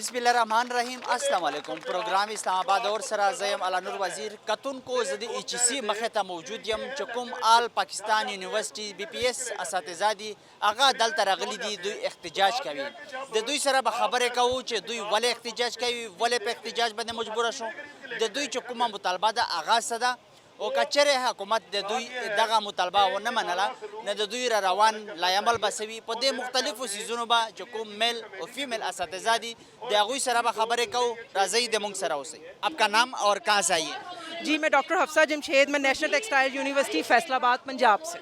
بسم الله الرحمن الرحیم. السلام علیکم. پروګرام اسلام آباد اور سره زیم علی نور وزیر کتونکو زدي ایچ سی مخه ته موجود یم چې کوم آل پاکستان یونیورسيټي بي پی اس اساتذه دي هغه دلته راغلي دي. دوی احتجاج کوي. د دوی سره به خبرې کوو چې دوی ولې احتجاج کوي، ولې په احتجاج باندې مجبور شو، د دوی چې کومه مطالبه ده هغه څه ده، او کچره حکومت د دوی دغه مطالبه ونه منله نه د دوی را روان لایعمل بسوي. په دې مختلفو سیزونو به چې کوم میل او فیمیل اساتذه دي د هغوی سره به خبرې کوو. راځئ د موږ سره اوسئ. آپ کا نام اور کہاں سے آئیے؟ جی میں ڈاکٹر حفصہ جمشید، میں نیشنل ٹیکسٹائل یونیورسٹی فیصل آباد پنجاب سے.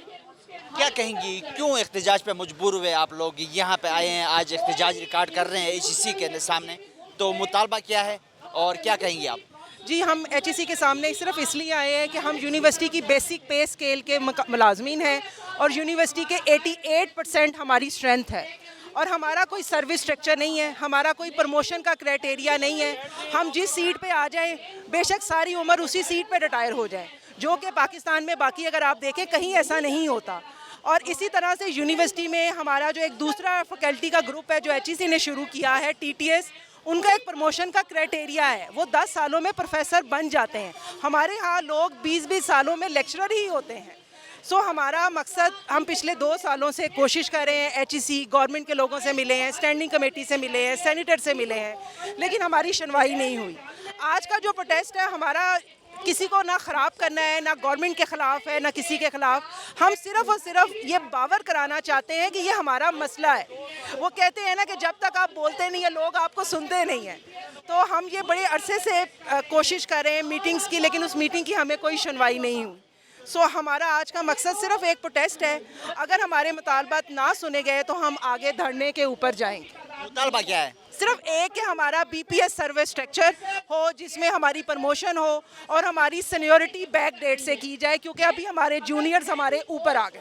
کیا کہیں گی، کیوں احتجاج پہ مجبور ہوئے آپ لوگ یہاں پہ آئے ہیں؟ آج احتجاج ریکارڈ کر رہے ہیں ایچ سی کے سامنے، تو مطالبہ کیا ہے اور کیا کہیں گے آپ؟ جی ہم ایچ سی کے سامنے صرف اس لیے آئے ہیں کہ ہم یونیورسٹی کی بیسک پے اسکیل کے ملازمین ہیں اور یونیورسٹی کے 88% ہماری اسٹرینتھ ہے، اور ہمارا کوئی سروس اسٹرکچر نہیں ہے، ہمارا کوئی پروموشن کا کرائٹیریا نہیں ہے. ہم جس سیٹ پہ آ جائیں بے شک ساری عمر اسی سیٹ پہ ریٹائر ہو جائیں، جو کہ پاکستان میں باقی اگر آپ دیکھیں کہیں ایسا نہیں ہوتا. اور اسی طرح سے یونیورسٹی میں ہمارا جو ایک دوسرا فیکلٹی کا گروپ ہے جو ایچ سی نے شروع کیا ہے ٹی ٹی ایس، ان کا ایک پروموشن کا کرائٹیریا ہے، وہ 10 سالوں میں پروفیسر بن جاتے ہیں. ہمارے ہاں لوگ 20 سالوں میں لیکچرر ہی ہوتے ہیں. سو ہمارا مقصد، ہم پچھلے 2 سالوں سے کوشش کر رہے ہیں، ایچ سی گورنمنٹ کے لوگوں سے ملے ہیں، اسٹینڈنگ کمیٹی سے ملے ہیں، سینیٹر سے ملے ہیں، لیکن ہماری سنوائی نہیں ہوئی. آج کا جو پروٹیسٹ ہے ہمارا کسی کو نہ خراب کرنا ہے، نہ گورنمنٹ کے خلاف ہے، نہ کسی کے خلاف. ہم صرف اور صرف یہ باور کرانا چاہتے ہیں کہ یہ ہمارا مسئلہ ہے. وہ کہتے ہیں نا کہ جب تک آپ بولتے نہیں ہیں لوگ آپ کو سنتے نہیں ہیں. تو ہم یہ بڑے عرصے سے کوشش کر رہے ہیں میٹنگز کی، لیکن اس میٹنگ کی ہمیں کوئی سنوائی نہیں ہوئی. سو ہمارا آج کا مقصد صرف ایک پروٹیسٹ ہے. اگر ہمارے مطالبات نہ سنے گئے تو ہم آگے دھرنے کے اوپر جائیں گے. مطالبہ کیا ہے؟ صرف ایک کہ ہمارا بی پی ایس سروس اسٹرکچر ہو جس میں ہماری پروموشن ہو اور ہماری سینیورٹی بیک ڈیٹ سے کی جائے، کیونکہ ابھی ہمارے جونیئرز ہمارے اوپر آ گئے.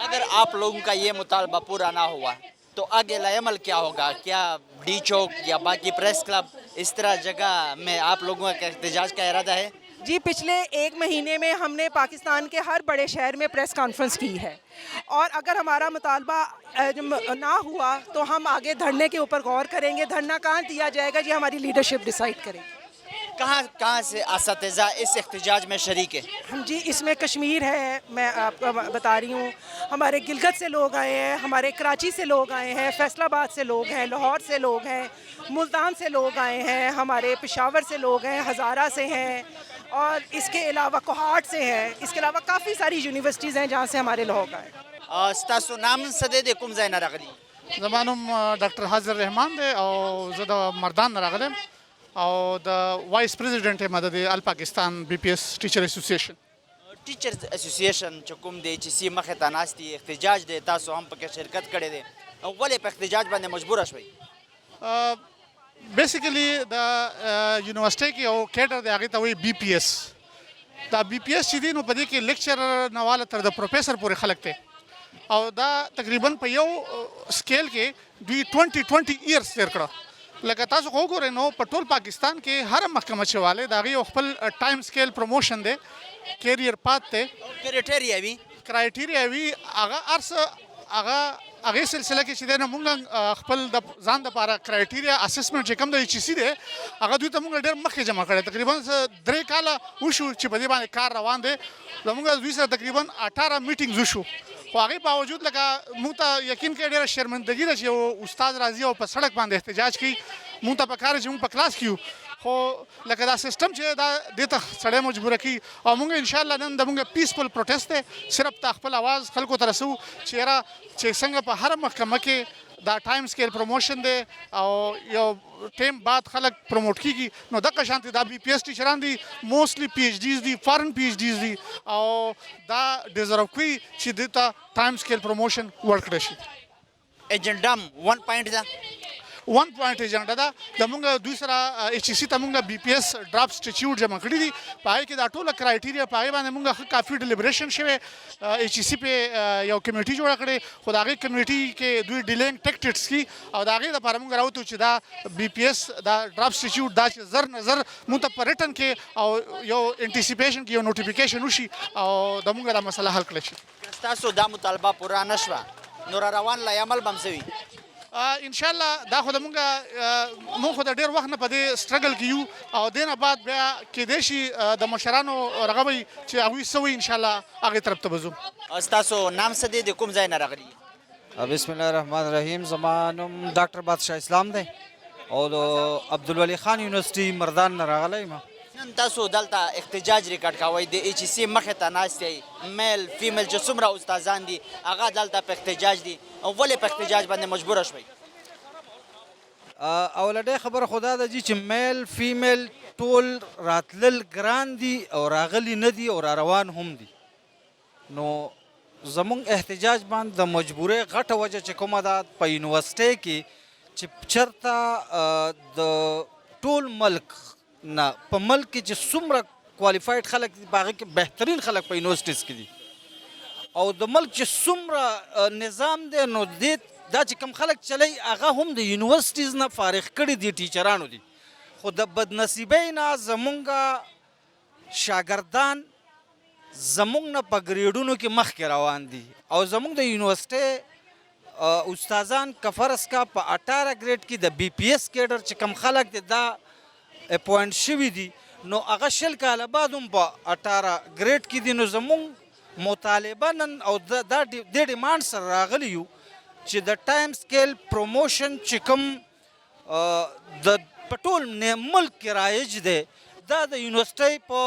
اگر آپ لوگوں کا یہ مطالبہ پورا نہ ہوا تو آگے عمل کیا ہوگا؟ کیا ڈی چوک یا باقی پریس کلب اس طرح جگہ میں آپ لوگوں کا احتجاج کا ارادہ ہے؟ جی پچھلے 1 مہینے میں ہم نے پاکستان کے ہر بڑے شہر میں پریس کانفرنس کی ہے، اور اگر ہمارا مطالبہ نہ ہوا تو ہم آگے دھرنے کے اوپر غور کریں گے. دھرنا کہاں دیا جائے گا یہ ہماری لیڈرشپ ڈیسائیڈ کرے گی. کہاں سے اساتذہ اس احتجاج میں شریک ہے؟ جی اس میں کشمیر ہے، میں آپ کو بتا رہی ہوں، ہمارے گلگت سے لوگ آئے ہیں، ہمارے کراچی سے لوگ آئے ہیں، فیصل آباد سے لوگ ہیں، لاہور سے لوگ ہیں، ملتان سے لوگ آئے ہیں، ہمارے پشاور سے لوگ ہیں، ہزارہ سے ہیں، اور اس کے علاوہ کوہاٹ سے ہیں. اس کے علاوہ کافی ساری یونیورسٹیز ہیں جہاں سے ہمارے لوگ آئے. ستاسو نام څه دی، کوم ځای نه راغلي؟ زما نوم ډاکټر حاضر رحمان دی او زه د مردان نه راغلم او د وایس پریزیډنټ یم د آل پاکستان بی پی ایس ټیچر اسوسییشن. ټیچرز اسوسییشن چې کوم دی ایچ سی مخې ته ناست دي، احتجاج دی، تاسو هم پکې شرکت کړی دی، ولې په احتجاج باندې مجبوره شوئ؟ بیسیکلی د یونیورسټۍ کې یو کیډر دی، هغې ته وایي بی پی ایس. دا بی پی ایس چې دی نو په دې کې لیکچرر نه واله تر د پروفیسر پورې خلک دی، او دا تقریبا په یو سکیل کې دوی 20 ایئرس تیر کړه. لکه تاسو خو وګورئ نو په ټول پاکستان کې هر محکمه چې والی د هغې یو خپل ټایم سکیل پروموشن دی، کیریئر پات دی، کرایټیریا وي، کرایټیریا وي. هغه هر څه هغې سلسله کې چې دی نو مونږ خپل د ځان دپاره کرایټیریا اسسمنټ چې کوم د ایچ سی دی هغه دوی ته مونږ ډېر مخکې جمع کړی. تقریبا 3 کاله وشو چې په دې باندې کار روان دی. زمونږ دوی سره تقریبا 18 میټینګز وشو، خو هغې باوجود لکه مونږ ته یقین کوي ډېره شرمندګي ده چې یو استاد راځي او په سړک باندې احتجاج کوي. مونږ ته پکار چې مونږ په کلاس کې یو، خو لکه دا سسټم چې دا دې ته سړی مجبوره کوي. او مونږ انشاءالله نن د مونږ پیسفل پروټیسټ دی، صرف تا خپل اواز خلکو ته رسوو چې یاره چې څنګه په هر محکمه کې دا ټایم سکیل پروموشن دی او یو ټیم بعد خلک پروموټ کیږي، نو دغه شانتې دا بی پی ایس ټیچران دي موسټلی پی ایچ ډیز دي، فارن پی ایچ ډیز دي، او دا ډیزرو کوي چې دې ته ټایم سکیل پروموشن ورکړی شي. ایجنډا 1 پوینټ ده، 1 پوینټ ایجنډا ده. د مونږ دوی سره ایچ سی ته مونږ بی پی ایس ډراپ سټیچیوټ جمع کړي دي، په هغې کې دا ټوله کرایټیریا په هغې باندې مونږ ښه کافي ډیلیبریشن شوی. ایچ سی پې یو کمیټي جوړه کړې، خو د هغې کمیټي کې دوی ډیلینګ ټیکټټس کي، او د هغې دپاره مونږ راوتو چې دا بی پی ایس دا ډراپ سټیچیوټ دا چې زر نه زر مونږ ته په ریټن کې او یو انټیسیپیشن کې یو نوټیفیکیشن وشي او د مونږ دا مسله حل کړی شي. ستاسو دا مطالبه پوره نه شوه نو را روان لایعمل به هم څه وي؟ ان شاء الله دا خو مونږ خو د ډیر وخت نه په دې سټرګل کې یو او دینه بعد بیا کېدای شي د مشرانو رغبي چې هغوی سوي ان شاء الله هغې طرف ته به ځو. ستاسو نام څه دی، د کوم ځای نه راغلي؟ بسم الله الرحمن الرحیم. زما نوم ډاکټر بادشاه اسلام دی او د عبدالولي خان یونیورسټي مردان نه راغلی یم. نن تاسو دلته احتجاج ریکارډ کوئ، د ایچ سی مخې ته ناست یئ، میل فیمیل چې څومره استادان دي هغه دلته په احتجاج دي، ولې په احتجاج باندې مجبوره شوئ؟ اولنۍ خبره خو دا ده چې میل فیمیل ټول راتلل ګران دي او راغلي نه دي او را روان هم دي. نو زمونږ احتجاج باندې د مجبورۍ غټه وجه چې کومه ده په یونیورسټۍ کې چې چېرته د ټول ملک نه په ملک کې چې څومره کوالیفاید خلک دي په هغې کې بهترین خلک په یونیورسټیز کې دي او د ملک چې څومره نظام دی نو دا چې کوم خلک چلی هغه هم د یونیورسټیز نه فارغ کړي دي ټیچرانو دي. خو د بدنصیبۍ نه زمونږ شاګردان زمونږ نه په ګریډونو کې مخکې روان دي او زمونږ د یونیورسټۍ استادان که فرض کا په 18 ګریډ کې د بی پی ایس کیډر چې کوم خلک دي دا اپوینټ شوي دي نو هغه 20 کاله بعد هم په 18 ګریډ کې دي. نو زمونږ مطالبه نن او دا د ډیمانډ سره راغلی یو چې د ټایم سکیل پروموشن چې کوم د په ټول ملک کې رایج دی دا د یونیورسټۍ په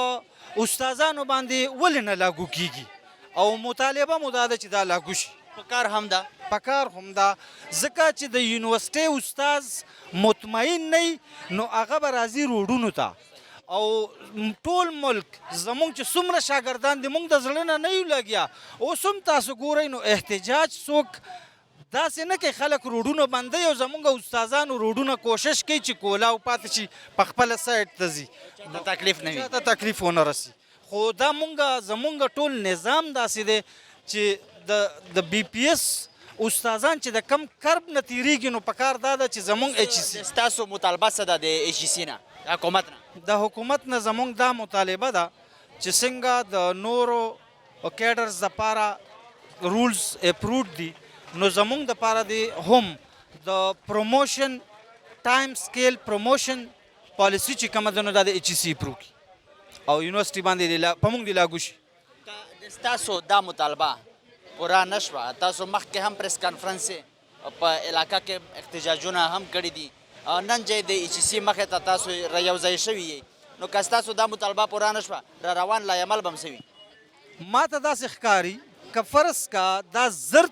استادانو باندې ولې نه لاګو کیږي او مطالبه مو دا ده چې دا لاګو شي. پکار هم ده ځکه چې د یونیورسټۍ استاد مطمئن نه نو هغه به راځي روډونو ته او ټول ملک زمونږ چې څومره شاګردان دي مونږ د زړه نه یو لګیا. اوس هم تاسو ګورئ نو احتجاج څوک داسې نه کوي، خلک روډونه بندوي او زمونږ استادانو روډونه کوشش کوي چې کولاو پاتې شي په خپله سایډ ته ځي تکلیف نه وي، چاته تکلیف ونه رسي. خو دا زمونږ ټول نظام داسې دی چې د بی پی ایس استادان چې د کم کرب نه تیریږي نو پکار دا ده چې زمونږ ایچ سی ستاسو مطالبه څه ده د ایچ سی نه، د حکومت نه؟ د حکومت نه زمونږ دا مطالبه ده چې څنګه د نورو کیډرز دپاره رولز اپروډ دي نو زمونږ دپاره دی هم د پروموشن ټایم سکیل پروموشن پالیسي چې کومه ده نو دا د ایچ سی اپروو کړي او یونیورسټي باندې په موږ دې لاګو شي. ستاسو دا مطالبه پوره نه شوه، تاسو مخکې هم پریس کانفرنس په علاقه کې احتجاجونه هم کړي دي، نن چې د ایچ سی مخې ته تاسو را یوځای شوي یئ نو که ستاسو دا مطالبه پوره نه شوه را روان لایعمل به هم څه وي؟ ما ته داسې ښکاري که فرض کا دا زر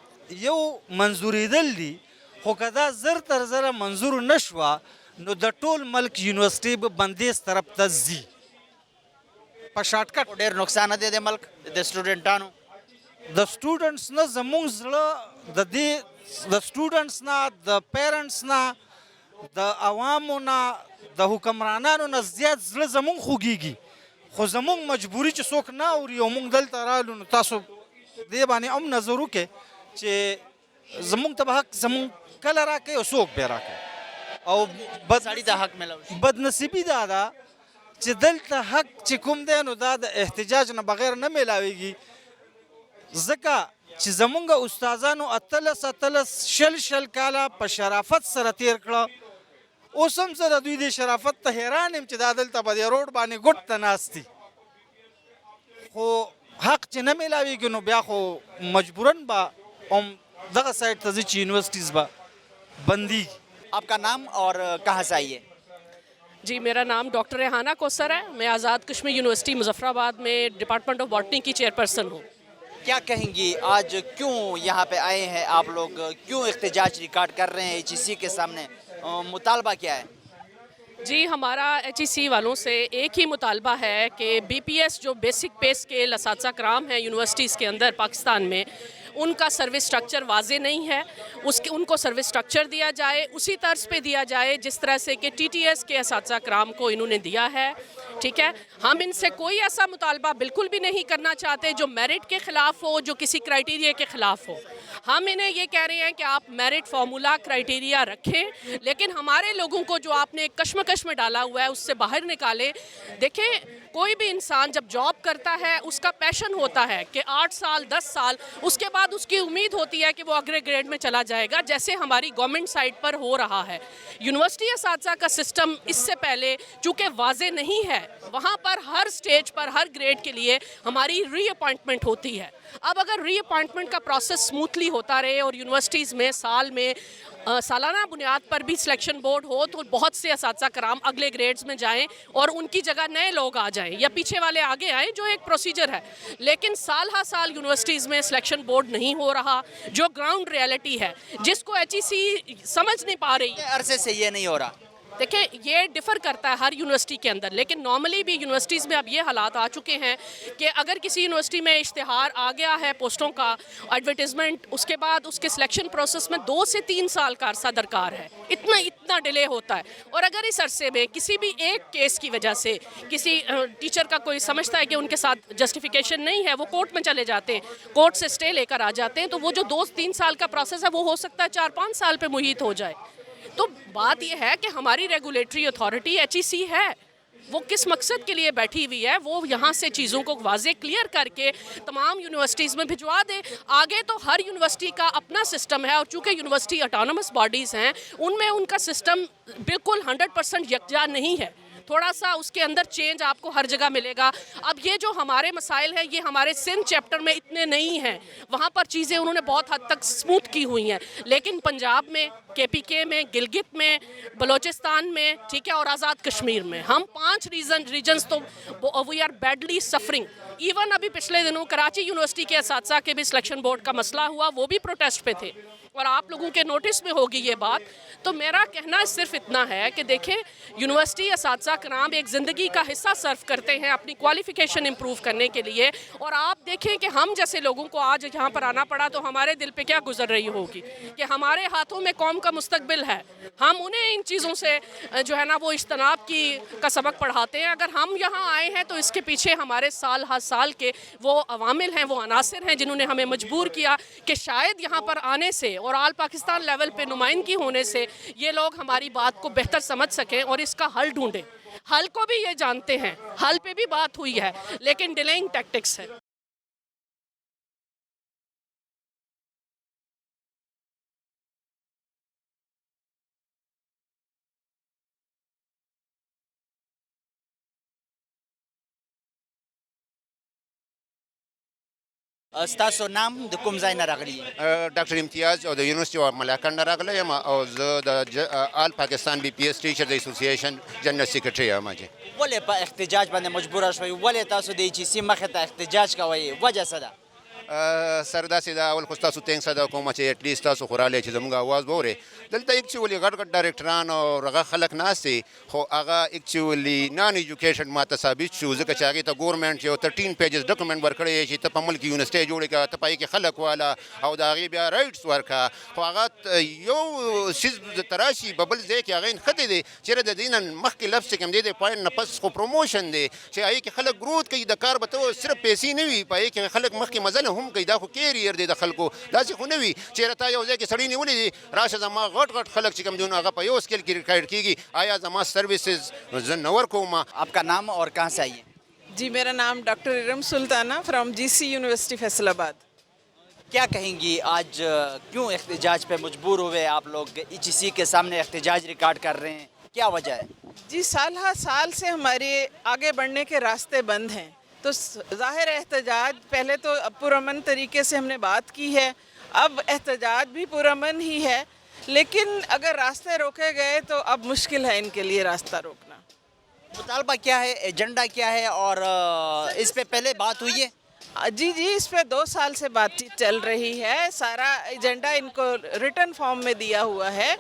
یو منظورېدل دي خو که دا زر تر زره منظور نه شوه نو د ټول ملک یونیورسټۍ به بندیز طرف ته ځي په شارټکټ. ډېر نقصان دی د ملک د سټوډنټانو؟ د سټوډنټس نه زمونږ زړه د سټوډنټس نه د پیرنټس نه د عوامو نه د حکمرانانو نه زیات زړه زمونږ خوږیږي خو زمونږ مجبوري چې څوک نه اوري او موږ دلته رالو نو تاسو دې باندې هم نظر وکړئ چې زمونږ ته به حق زمونږ کله راکوي او څوک به راکوي او سړي ته حق میلاو شي. بدنصیبي دا ده چې دلته حق چې کوم دی نو دا د احتجاج نه بغیر نه میلاویږي ځکه چې زمونږ استادانو 18 کاله په شرافت سره تیر کړه. اوس هم زه د دوی د شرافت ته حیران یم چې دا دلته په دې روډ باندې ګوټ ته ناست دي خو حق چې نه میلاویږي نو بیا خو مجبوراً به هم دغه سایډ ته ځي چې یونیورسټیز به بندیږي. آپ کا نام اور کہاں سے آئیے؟ جی میرا نام ڈاکٹر ریحانہ کوثر ہے، میں آزاد کشمیر یونیورسٹی مظفر آباد میں ڈپارٹمنٹ آف باٹنی کی چیئرپرسن ہوں. کیا کہیں گی آج کیوں یہاں پہ آئے ہیں آپ لوگ، کیوں احتجاج ریکارڈ کر رہے ہیں ایچ سی کے سامنے، مطالبہ کیا ہے؟ جی ہمارا ایچ ای سی والوں سے ایک ہی مطالبہ ہے کہ بی پی ایس جو بیسک پے اسکیل اساتذہ کرام ہیں یونیورسٹیز کے اندر پاکستان میں ان کا سروس سٹرکچر واضح نہیں ہے، ان کو سروس سٹرکچر دیا جائے اسی طرز پہ دیا جائے جس طرح سے کہ ٹی ٹی ایس کے اساتذہ کرام کو انہوں نے دیا ہے. ठीक है। हम इनसे कोई ऐसा मुतालबा बिल्कुल भी नहीं करना चाहते जो मेरिट के ख़िलाफ़ हो, जो किसी क्राइटेरिया के ख़िलाफ़ हो। हम इन्हें ये कह रहे हैं कि आप मेरिट फार्मूला क्राइटेरिया रखें, लेकिन हमारे लोगों को जो आपने एक कश्मकश में डाला हुआ है उससे बाहर निकालें। देखें, कोई भी इंसान जब जॉब करता है उसका पैशन होता है कि 8 साल 10 साल उसके बाद उसकी उम्मीद होती है कि वो अगले ग्रेड में चला जाएगा, जैसे हमारी गवर्नमेंट साइड पर हो रहा है। यूनिवर्सिटी असातिज़ा का सिस्टम इससे पहले चूँकि वाज़े नहीं है, वहाँ पर हर स्टेज पर हर ग्रेड के लिए हमारी रीअपॉइंटमेंट होती है। अब अगर रीअपॉइंटमेंट का प्रोसेस स्मूथली होता रहे और यूनिवर्सिटीज़ में साल में सालाना बुनियाद पर भी सिलेक्शन बोर्ड हो, तो बहुत से असातिज़ा कराम अगले ग्रेड्स में जाएं और उनकी जगह नए लोग आ जाएं या पीछे वाले आगे आएं, जो एक प्रोसीजर है। लेकिन साल हर साल यूनिवर्सिटीज़ में सिलेक्शन बोर्ड नहीं हो रहा, जो ग्राउंड रियलिटी है, जिसको HEC समझ नहीं पा रही। अरसे से ये नहीं हो रहा। देखिए, ये डिफ़र करता है हर यूनिवर्सिटी के अंदर, लेकिन नॉर्मली भी यूनिवर्सिटीज़ में अब ये हालात आ चुके हैं कि अगर किसी यूनिवर्सिटी में इश्तिहार आ गया है पोस्टों का, एडवर्टीज़मेंट, उसके बाद उसके सिलेक्शन प्रोसेस में 2 से 3 साल का अरसा दरकार है। इतना डिले होता है। और अगर इस अरसे में किसी भी एक केस की वजह से किसी टीचर का कोई समझता है कि उनके साथ जस्टिफिकेशन नहीं है, वो कोर्ट में चले जाते हैं, कोर्ट से स्टे लेकर आ जाते हैं, तो वो जो 2-3 साल का प्रोसेस है वो हो सकता है 4-5 साल पे मुहित हो जाए। तो बात यह है कि हमारी रेगुलेटरी अथॉरिटी HEC है, वो किस मकसद के लिए बैठी हुई है, वो यहाँ से चीज़ों को वाज़े क्लियर करके तमाम यूनिवर्सिटीज़ में भिजवा दे। आगे तो हर यूनिवर्सिटी का अपना सिस्टम है, और चूँकि यूनिवर्सिटी ऑटोनमस बॉडीज़ हैं, उनमें उनका सिस्टम बिल्कुल 100% यकजा नहीं है। थोड़ा सा उसके अंदर चेंज आपको हर जगह मिलेगा। अब ये जो हमारे मसाइल हैं, ये हमारे सिंध चैप्टर में इतने नहीं हैं, वहाँ पर चीज़ें उन्होंने बहुत हद तक स्मूथ की हुई हैं। लेकिन पंजाब में, KPK में, गिलगित में, बलोचिस्तान में, ठीक है, और आज़ाद कश्मीर में, हम 5 रीजन्स तो we are badly suffering. Even अभी पिछले दिनों कराची यूनिवर्सिटी के असातिज़ा के भी सिलेक्शन बोर्ड का मसला हुआ, वो भी प्रोटेस्ट पे थे, और आप लोगों के नोटिस में होगी ये बात। तो मेरा कहना सिर्फ इतना है कि देखें, यूनिवर्सिटी असातिज़ा कराम एक ज़िंदगी का हिस्सा सर्व करते हैं अपनी क्वालिफ़िकेशन इम्प्रूव करने के लिए। और आप देखें कि हम जैसे लोगों को आज यहाँ पर आना पड़ा तो हमारे दिल पे क्या गुजर रही होगी कि हमारे हाथों में कौम का मुस्तकबिल है। हम उन्हें इन चीज़ों से जो है ना वो इज्तनाब का सबक पढ़ाते हैं। अगर हम यहाँ आए हैं तो इसके पीछे हमारे साल हर साल के वो अवामिल हैं, वो अनासिर हैं, जिन्होंने हमें मजबूर किया कि शायद यहाँ पर आने से और आल पाकिस्तान लेवल पे नुमाइंदगी होने से ये लोग हमारी बात को बेहतर समझ सकें और इसका हल ढूंढें। हल को भी ये जानते हैं, हल पे भी बात हुई है, लेकिन डिलेइंग टैक्टिक्स है। ستاسو نام د کوم ځای نه راغلی؟ ډاکټر امتیاز او د یونیورسيټي او ملاکنډ راغلی یم او زه د آل پاکستان BPS ټیچر ایسوسییشن جنرال سیکرټري یم. ولې په احتجاج باندې مجبوره شوئ؟ ولې تاسو د HEC مخې ته احتجاج کوئ؟ وجه څه ده؟ سر داسې ده، اول خو ستاسو تینکس ادا کوم چې اټ لیست تاسو خو رالی چې زموږ اواز واورئ. دلته ایکچولي غټ غټ ډایرکټران او هغه خلک ناست دي، خو هغه ایکچولي نان ایجوکیشن ماته ثابت شو، ځکه چې هغې ته ګورمنټ یو 13 پیجز ډاکومنټ ورکړی چې ته په ملک یونیورسټۍ جوړې کړه، ته په هغې کې خلک واله او د هغې بیا رایټس ورکړه. خو هغه یو څیز ته راشي په بل ځای کې هغه نښتې دی چېرې د دې نه مخکې لفظ چې کوم دی د پوینټ نه پس خو پروموشن دی چې هغې کې خلک ګروت کوي. د کار به ته صرف پیسې نه وي، په هغې کې خلک مخکې مزل هم کوي. دا خو کیریر دی د خلکو، داسې خو نه وي چېرې تا یو ځای کې سړي نیولی دی راشه زما غټ غټ خلک چې کوم دي نو هغه په یو سکیل کې ریکارډ کېږي. آیا زما سروسز زه نه ورکوم؟ آپ کا نام اور کہاں سے آئیے؟ جی میرا نام ڈاکٹر ارم سلطانہ فرام GC یونیورسٹی فیصل آباد. کیا کہیں گی آج کیوں احتجاج پہ مجبور ہوئے آپ لوگ؟ HEC کے سامنے احتجاج ریکارڈ کر رہے ہیں، کیا وجہ ہے؟ جی سال ہر سال سے ہمارے آگے بڑھنے کے راستے بند ہیں، تو ظاہر احتجاج پہلے تو پرامن طریقے سے ہم نے بات کی ہے، اب احتجاج بھی پرامن ہی ہے، لیکن اگر راستے روکے گئے تو اب مشکل ہے ان کے لیے راستہ روکنا. مطالبہ کیا ہے، ایجنڈا کیا ہے، اور اس پہ پہلے بات ہوئی ہے؟ جی اس پہ 2 سال سے بات چیت چل رہی ہے، سارا ایجنڈا ان کو ریٹن فارم میں دیا ہوا ہے.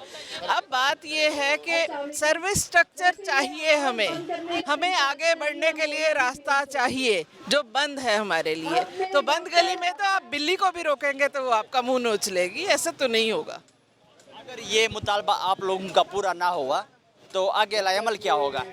اب بات یہ ہے کہ سروس سٹرکچر چاہیے، ہمیں آگے بڑھنے کے لیے راستہ چاہیے جو بند ہے ہمارے لیے. تو بند گلی میں تو آپ بلی کو بھی روکیں گے تو وہ آپ کا منہ نوچ لے گی، ایسا تو نہیں ہوگا. اگر یہ مطالبہ آپ لوگوں کا پورا نہ ہوا تو آگے عمل کیا ہوگا؟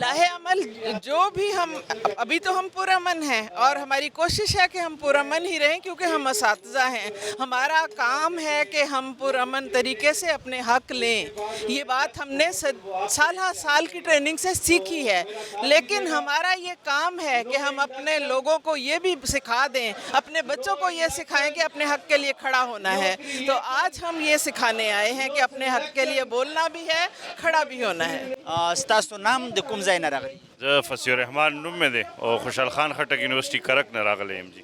लाहे अमल जो भी हम अभी तो हम पुरअमन हैं और हमारी कोशिश है कि हम पुरअमन ही रहें क्योंकि हम असातिज़ा हैं। हमारा काम है कि हम पुरअमन तरीके से अपने हक लें। ये बात हमने साल की ट्रेनिंग से सीखी है, लेकिन हमारा ये काम है कि हम अपने लोगों को ये भी सिखा दें, अपने बच्चों को ये सिखाएं कि अपने हक के लिए खड़ा होना है। तो आज हम ये सिखाने आए हैं कि अपने हक के लिए बोलना भी है, खड़ा भी होना है। ستاسو نام د کوم ځای نه راغلی؟ زه فصیح الرحمن نوم مې دی او خوشحال خان خټک یونیورسيټي کرک نه راغلی یم جی.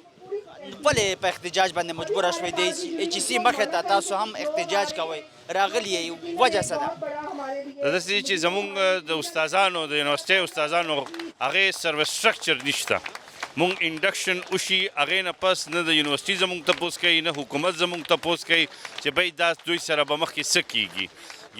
ولې په احتجاج باندې مجبوره شوئ؟ د ایچ سی مخې ته تاسو هم احتجاج کوئ، راغلی یې، وجه څه ده؟ دا داسې چې زمونږ د استادانو د یونیورسټۍ استادانو هغې سروس سټرکچر نشته. مونږ انډکشن وشي هغې نه پس نه د یونیورسټي زمونږ تپوس کوي نه حکومت زمونږ تپوس کوي چې بھئی دا دوی سره به مخکې څه کیږي.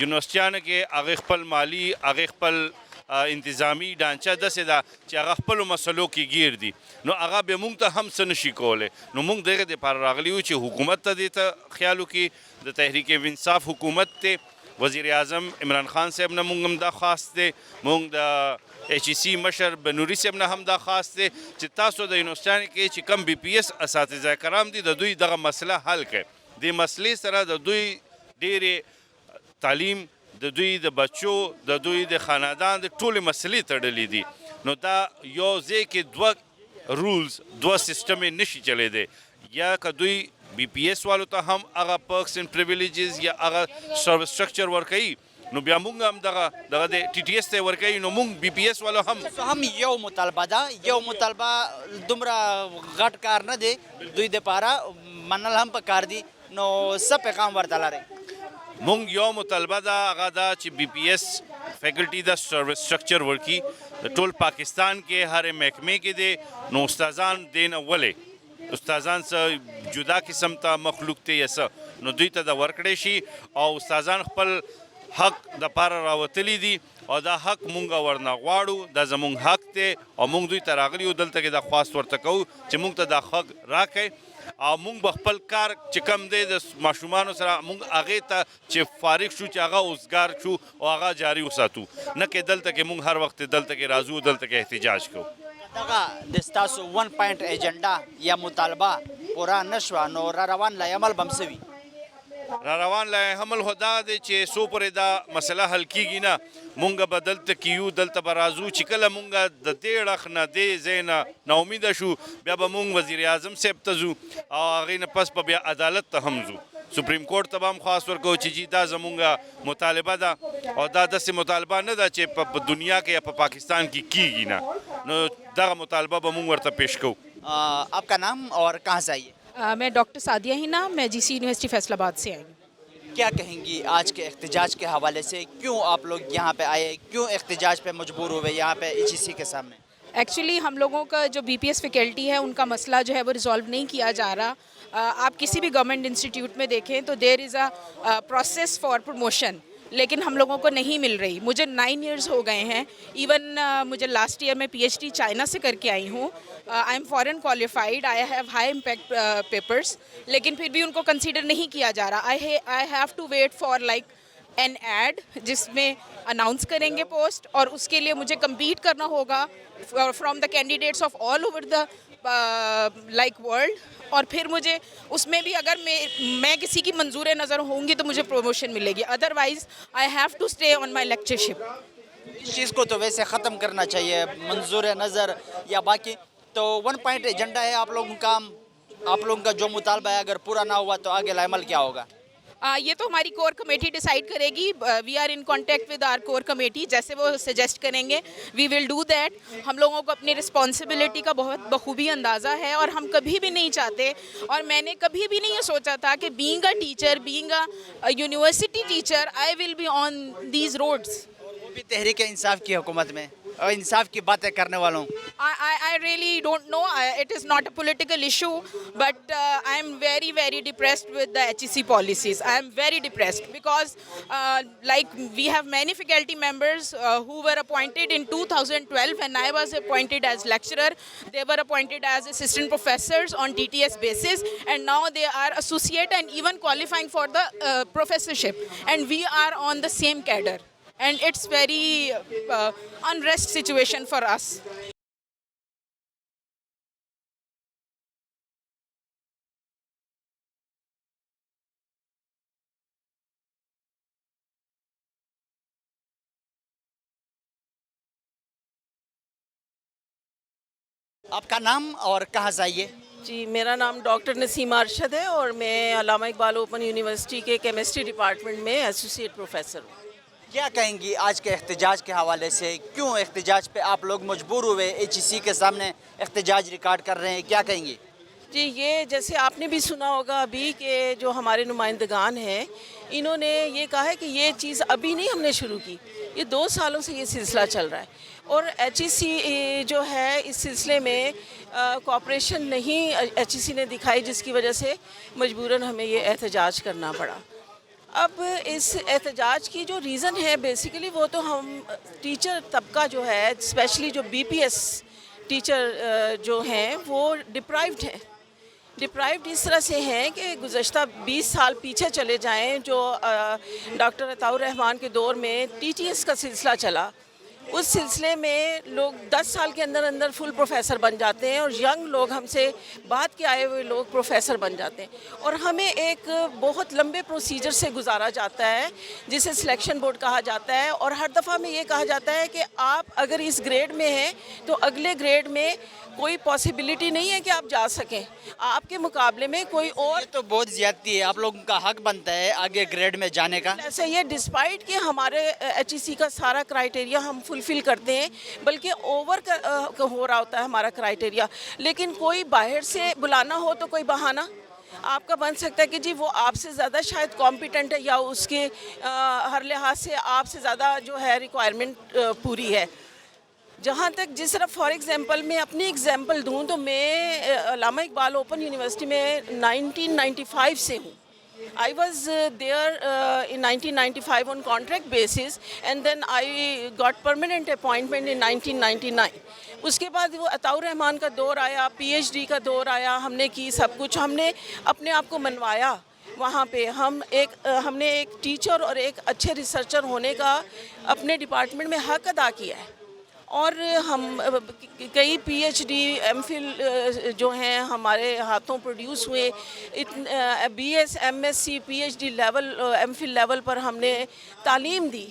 یونیورسټیانو کې هغې خپل مالي هغې خپل انتظامی ډانچه داسې ده چې هغه خپلو مسلو کې ګیر دي، نو هغه بیا موږ ته هم څه نشي کولی. نو موږ د هغې دپاره راغلي یو چې حکومت ته دې ته خیال وکړي، د تحریک انصاف حکومت دی، وزیر اعظم عمران خان صاحب نه موږ هم دا خواست دی، موږ د ایچ سی مشر بنوري صاحب نه هم دا خواست دی چې تاسو د یونیورسټیانو کې چې کم بی پی ایس اساتذه کرام دي د دوی دغه مسله حل کړئ. دې مسلې سره د دوی ډېرې تعلیم، د دوی د بچو، د دوی د خاندان د ټولې مسلې تړلې دي. نو دا یو ځای کې دوه رولز، دوه سیسټم یې نشي چلیدی. یا که دوی بی پی ایس والو ته هم هغه پرکس اینډ پریویلیجز یا هغه سروس سټرکچر ورکوي، نو بیا موږ هم دغه د ټي ټي ایس ته ورکوي، نو موږ بی پی ایس والو هم یو مطالبه ده، یو مطالبه دومره غټ کار نه دی دوی دپاره، منل هم پکار دي. نو څه پیغام ورته لرئ؟ مونږ یو مطالبه ده هغه دا چې بی پی ایس فیکلټي د سروس سټرکچر ورکي د ټول پاکستان کې هر محکمې کې دی. نو استادان دې نه ولې استادان څه جدا قسم ته مخلوق دی یا څه، نو دوی ته د ورکړی شي او استادان خپل حق دپاره راوتلي دي او دا حق مونږ ورنه غواړو، دا زمونږ حق دی او مونږ دوی ته راغلي یو دلته کې دا خواست ورته کوو چې مونږ ته دا حق راکړئ او مونږ به خپل کار چې کم دی د ماشومانو سره مونږ هغې ته چې فارغ شو چې هغه اوزګار شو او هغه جاري وساتو، نه کې دلته کې مونږ هر وخت دلته کې راځو، دلته کې احتجاج کوو. دغه د ستاسو 1 پوینټ ایجنډا یا مطالبه پوره نه شوه، نو را روان لا عمل به هم څه وي؟ را روان لا عمل خو دغه دی چې څو پورې دا مسله حل کېږي نه، مونږ به دلته کیو، دلته به راځو. چې کله مونږ د دې اړخ نه دې ځای نه ناامیده شو، بیا به مونږ وزیر اعظم صاحب ته ځو او هغې نه پس به بیا عدالت ته هم ځو، سپریم کورټ ته به هم خواست ورکوو چې جی دا زمونږ مطالبه ده او دا داسې مطالبه نه ده چې په دنیا کې یا په پاکستان کې کیږي نه، نو دغه مطالبه به مونږ ورته پیش کوو. آپ کا نام اور کہاں سے آئیے؟ میں ڈاکٹر سعدیہ ہینا، میں جی سی یونیورسٹی فیصل آباد سے آئی ہوں. کیا کہیں گی آج کے احتجاج کے حوالے سے؟ کیوں آپ لوگ یہاں پہ آئے، کیوں احتجاج پہ مجبور ہوئے یہاں پہ ایچ سی کے سامنے؟ ایکچولی ہم لوگوں کا جو بی پی ایس فیکلٹی ہے ان کا مسئلہ جو ہے وہ ریزالو نہیں کیا جا رہا. آپ کسی بھی گورنمنٹ انسٹیٹیوٹ میں دیکھیں تو دیر از اے پروسیس فار پروموشن، لیکن ہم لوگوں کو نہیں مل رہی. مجھے 9 ایئرز ہو گئے ہیں، ایون مجھے لاسٹ ایئر میں پی ایچ ڈی چائنا سے کر کے آئی ہوں. آئی ایم فورن کوالیفائڈ، آئی ہیو ہائی امپیکٹ پیپرس، لیکن پھر بھی ان کو کنسیڈر نہیں کیا جا رہا. آئی ہیو ٹو ویٹ فار لائک این ایڈ جس میں اناؤنس کریں گے پوسٹ، اور اس کے لیے مجھے کمپیٹ کرنا ہوگا فرام دا کینڈیڈیٹس آف آل اوور دا لائک ورلڈ. اور پھر مجھے اس میں بھی اگر میں کسی کی منظور نظر ہوں گی تو مجھے پروموشن ملے گی، ادروائز آئی ہیو ٹو اسٹے آن مائی لیکچرشپ. اس چیز کو تو ویسے ختم کرنا چاہیے، منظور نظر یا باقی. تو 1 پوائنٹ ایجنڈا ہے آپ لوگوں کا جو مطالبہ ہے اگر پورا نہ ہوا تو آگے عمل کیا ہوگا؟ یہ تو ہماری کور کمیٹی ڈیسائیڈ کرے گی. وی آر ان کانٹیکٹ ود آر کور کمیٹی، جیسے وہ سجیسٹ کریں گے وی ول ڈو دیٹ. ہم لوگوں کو اپنی رسپانسبلٹی کا بہت بخوبی اندازہ ہے اور ہم کبھی بھی نہیں چاہتے، اور میں نے کبھی بھی نہیں یہ سوچا تھا کہ بینگ اے ٹیچر، بینگ اے یونیورسٹی ٹیچر، آئی ول بی آن دیز روڈس. وہ بھی تحریک انصاف کی حکومت میں اور انصاف کی باتیں کرنے والوں. I really don't know. It is not a political issue, but I am very, very depressed with the HEC policies. I am very depressed because like we have many faculty members who were appointed in 2012 when I was appointed as lecturer. They were appointed as assistant professors on DTS basis, and now they are associate and even qualifying for the professorship, and we are on the same cadre. and it's very unrest situation for us. आपका नाम और कहाँ से आइए? जी, मेरा नाम डॉक्टर नसीमा अरशद है और मैं अल्लामा इकबाल ओपन यूनिवर्सिटी के केमिस्ट्री डिपार्टमेंट में एसोसिएट प्रोफेसर हूँ। क्या कहेंगी आज के एहतजाज के हवाले से? क्यों एहतजाज पे आप लोग मजबूर हुए? HEC के सामने एहतजाज रिकॉर्ड कर रहे हैं, क्या कहेंगी? जी, ये जैसे आपने भी सुना होगा अभी कि जो हमारे नुमाइंदगान हैं इन्होंने ये कहा है कि ये चीज़ अभी नहीं हमने शुरू की, ये 2 सालों से ये सिलसिला चल रहा है और HEC जो है इस सिलसिले में कोऑपरेशन नहीं HEC ने दिखाई, जिसकी वजह से मजबूरन हमें ये एहतजाज करना पड़ा। अब इस एहतजाज की जो रीज़न है बेसिकली वो तो हम टीचर तबका जो है, स्पेशली जो BPS टीचर जो हैं वो डिप्राइव्ड हैं। डिप्राइव्ड इस तरह से हैं कि गुज़श्ता 20 साल पीछे चले जाएं, जो डॉक्टर अताउर रहमान के दौर में TTS का सिलसिला चला, उस सिलसिले में लोग 10 साल के अंदर अंदर फुल प्रोफेसर बन जाते हैं और यंग लोग हमसे बाद के आए हुए लोग प्रोफेसर बन जाते हैं और हमें एक बहुत लंबे प्रोसीजर से गुजारा जाता है जिसे सिलेक्शन बोर्ड कहा जाता है और हर दफ़ा में ये कहा जाता है कि आप अगर इस ग्रेड में हैं तो अगले ग्रेड में कोई पॉसिबिलिटी नहीं है कि आप जा सकें, आपके मुकाबले में कोई और। ये तो बहुत ज़्यादती है, आप लोगों का हक बनता है आगे ग्रेड में जाने का। ऐसे ये डिस्पाइट कि हमारे HEC का सारा क्राइटेरिया हम फुलफ़िल करते हैं, बल्कि ओवर हो रहा होता है हमारा क्राइटेरिया, लेकिन कोई बाहर से बुलाना हो तो कोई बहाना आपका बन सकता है कि जी वो आपसे ज़्यादा शायद कॉम्पिटेंट है या उसके हर लिहाज से आपसे ज़्यादा जो है रिक्वायरमेंट पूरी है। जहाँ तक जिस तरह फॉर एग्ज़ाम्पल मैं अपनी एग्ज़ाम्पल दूँ तो मैं अल्लामा इकबाल ओपन यूनिवर्सिटी में 1995 से हूँ। I was there in 1995 on contract basis and then I got permanent appointment in 1999. उसके बाद वो अताउर रहमान का दौर आया, PhD का दौर आया, हमने की सब कुछ, हमने अपने आप को मनवाया। वहाँ पे हमने एक टीचर और एक अच्छे रिसर्चर होने का अपने डिपार्टमेंट में हक अदा किया है और हम कई PhD MPhil जो हैं हमारे हाथों प्रोड्यूस हुए, BS MSc PhD level MPhil level पर हमने तालीम दी।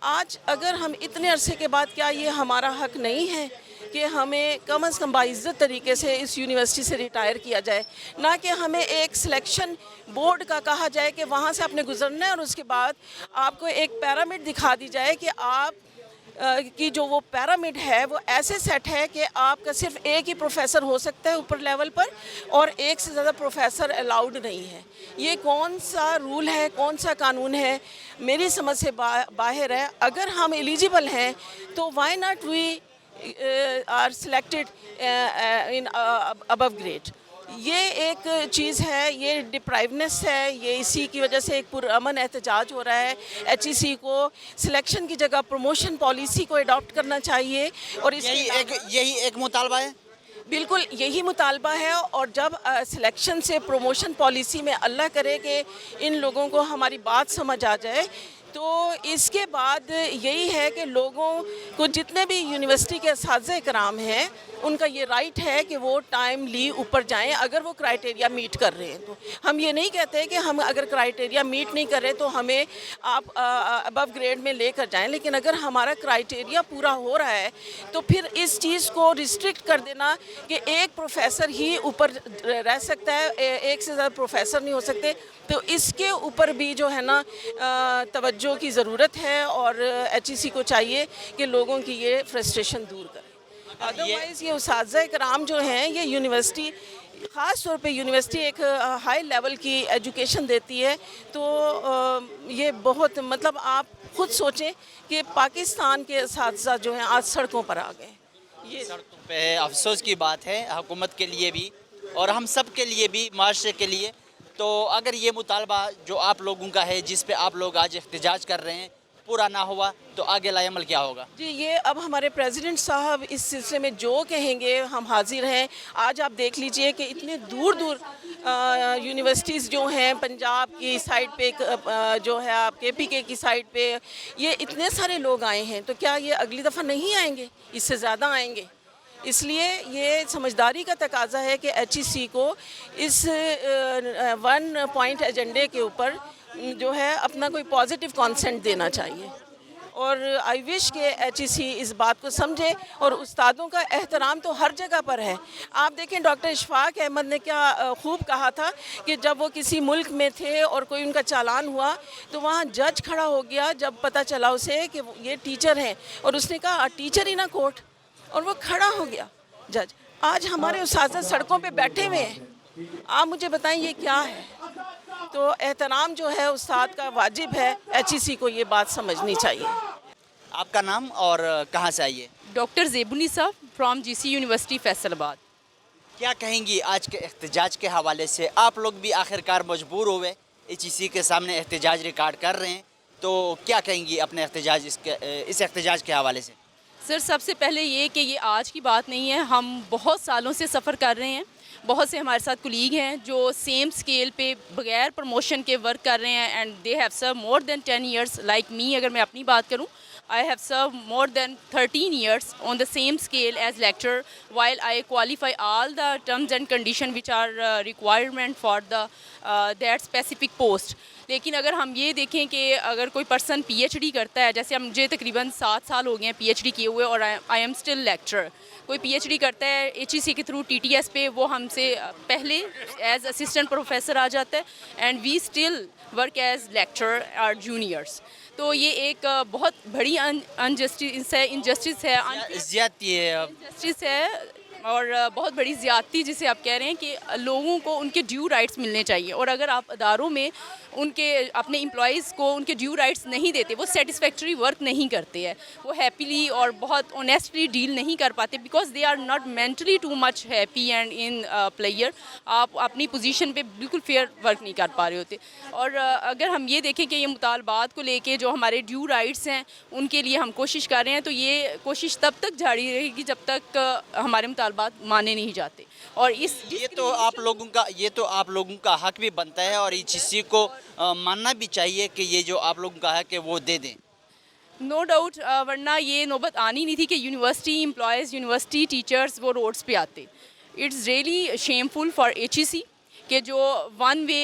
आज अगर हम इतने अरसे के बाद, क्या ये हमारा हक नहीं है कि हमें कम अज़ कम बाइज़्ज़त तरीके से इस यूनिवर्सिटी से रिटायर किया जाए, ना कि हमें एक सिलेक्शन बोर्ड का कहा जाए कि वहाँ से आपने गुजरना है और उसके बाद आपको एक पिरामिड दिखा दी जाए कि आप कि जो वो पिरामिड है वो ऐसे सेट है कि आपका सिर्फ एक ही प्रोफेसर हो सकता है ऊपर लेवल पर और एक से ज़्यादा प्रोफेसर अलाउड नहीं है। ये कौन सा रूल है, कौन सा कानून है, मेरी समझ से बाहर है। अगर हम एलिजिबल हैं तो why not we are selected in above grade. ये एक चीज़ है, ये डिप्राइवनेस है, ये इसी की वजह से एक पुरअमन एहतजाज हो रहा है। HEC को सिलेक्शन की जगह प्रमोशन पॉलिसी को अडॉप्ट करना चाहिए और यही एक मुतालबा है। बिल्कुल यही मुतालबा है और जब सिलेक्शन से प्रमोशन पॉलिसी में अल्लाह करे कि इन लोगों को हमारी बात समझ आ जाए, तो इसके बाद यही है कि लोगों को जितने भी यूनिवर्सिटी के असातिज़ा कराम हैं उनका ये राइट है कि वो टाइमली ऊपर जाएं अगर वो क्राइटेरिया मीट कर रहे हैं। तो हम ये नहीं कहते कि हम अगर क्राइटेरिया मीट नहीं कर रहे तो हमें आप अबव ग्रेड में लेकर जाएं, लेकिन अगर हमारा क्राइटेरिया पूरा हो रहा है तो फिर इस चीज़ को रिस्ट्रिक्ट कर देना कि एक प्रोफेसर ही ऊपर रह सकता है, एक से ज़्यादा प्रोफेसर नहीं हो सकते, तो इसके ऊपर भी जो है ना तवज्जो की ज़रूरत है और HEC को चाहिए कि लोगों की ये फ्रस्ट्रेशन दूर करें। अदरवाइज़ ये उस्ताज़ कराम जो हैं, ये यूनिवर्सिटी ख़ास तौर पे यूनिवर्सिटी एक हाई लेवल की एजुकेशन देती है, तो ये बहुत मतलब आप खुद सोचें कि पाकिस्तान के असातिज़ा जो हैं आज सड़कों पर आ गए। ये सड़कों पे है, अफसोस की बात है हुकूमत के लिए भी और हम सब के लिए भी, माशरे के लिए। तो अगर ये मुतालबा जो आप लोगों का है, जिस पे आप लोग आज एहतजाज कर रहे हैं, पूरा ना हुआ तो आगे ला अमल क्या होगा? जी, ये अब हमारे प्रेसिडेंट साहब इस सिलसिले में जो कहेंगे हम हाजिर हैं। आज आप देख लीजिए कि इतने दूर दूर यूनिवर्सिटीज़ जो हैं, पंजाब की साइड पे जो है आपके पीके की साइड पे, ये इतने सारे लोग आए हैं, तो क्या ये अगली दफ़ा नहीं आएंगे? इससे ज़्यादा आएंगे। इसलिए ये समझदारी का तकाजा है कि HEC को इस 1 पॉइंट एजेंडे के ऊपर जो है अपना कोई पॉजिटिव कॉन्सेंट देना चाहिए। और आई विश के HEC इस बात को समझे, और उस्तादों का एहतराम तो हर जगह पर है। आप देखें डॉक्टर इशफाक अहमद ने क्या खूब कहा था कि जब वो किसी मुल्क में थे और कोई उनका चालान हुआ तो वहाँ जज खड़ा हो गया जब पता चला उसे कि ये टीचर हैं, और उसने कहा टीचर इन अ कोर्ट, और वो खड़ा हो गया जज। आज हमारे उस्ताद सड़कों पे बैठे हुए हैं, आप मुझे बताएं ये क्या है? तो एहतराम जो है उस्ताद का वाजिब है, HEC को ये बात समझनी चाहिए। आपका नाम और कहाँ से आइए? डॉक्टर ज़ेबुनी साहब फ्रॉम GC यूनिवर्सिटी फैसलाबाद। क्या कहेंगी आज के एहतजाज के हवाले से? आप लोग भी आखिरकार मजबूर हुए, HEC के सामने एहतजाज रिकॉर्ड कर रहे हैं, तो क्या कहेंगी अपने एहतजाज इस एहतजाज के हवाले से? सर, सबसे पहले ये कि ये आज की बात नहीं है, हम बहुत सालों से सफ़र कर रहे हैं। बहुत से हमारे साथ कुलीग हैं जो सेम स्केल पे बगैर प्रमोशन के वर्क कर रहे हैं, and they have served more than 10 years. Like me, अगर मैं अपनी बात करूं, I have served more than 13 years on the same scale as lecturer, while I qualify all the terms and conditions which are requirement for the that specific post. लेकिन अगर हम ये देखें कि अगर कोई पर्सन PhD करता है, जैसे मुझे तकरीबन 7 साल हो गए हैं PhD किए हुए और आई एम स्टिल लेक्चरर। कोई PhD करता है HEC के थ्रू TTS पे, वो हमसे पहले एज असिस्टेंट प्रोफेसर आ जाता है, and we still work as lecturer और जूनियर्स। तो ये एक बहुत बड़ी इनजस्टिस है, इनजस्टिस है और बहुत बड़ी ज़्यादती जिसे आप कह रहे हैं कि लोगों को उनके ड्यू राइट्स मिलने चाहिए। और अगर आप अदारों में उनके अपने एम्प्लॉइज़ को उनके ड्यू राइट्स नहीं देते, वो सेटिस्फैक्ट्री वर्क नहीं करते हैं, वो हैप्पीली और बहुत ऑनेस्टली डील नहीं कर पाते, because they are not mentally too much happy and in player. आप अपनी पोजीशन पे बिल्कुल फेयर वर्क नहीं कर पा रहे होते। और अगर हम ये देखें कि ये मुतालबात को लेके जो हमारे ड्यू राइट्स हैं उनके लिए हम कोशिश कर रहे हैं, तो ये कोशिश तब तक जारी रहेगी जब तक हमारे मुतालबात माने नहीं जाते। और ये तो आप लोगों का हक भी बनता है, और HEC को मानना भी चाहिए कि ये जो आप लोगों का हक है वो दे दें। नो डाउट, वरना ये नौबत आनी नहीं थी कि यूनिवर्सिटी एम्प्लॉयज़, यूनिवर्सिटी टीचर्स वो रोड्स पे आते। It's really shameful for HEC कि जो वन वे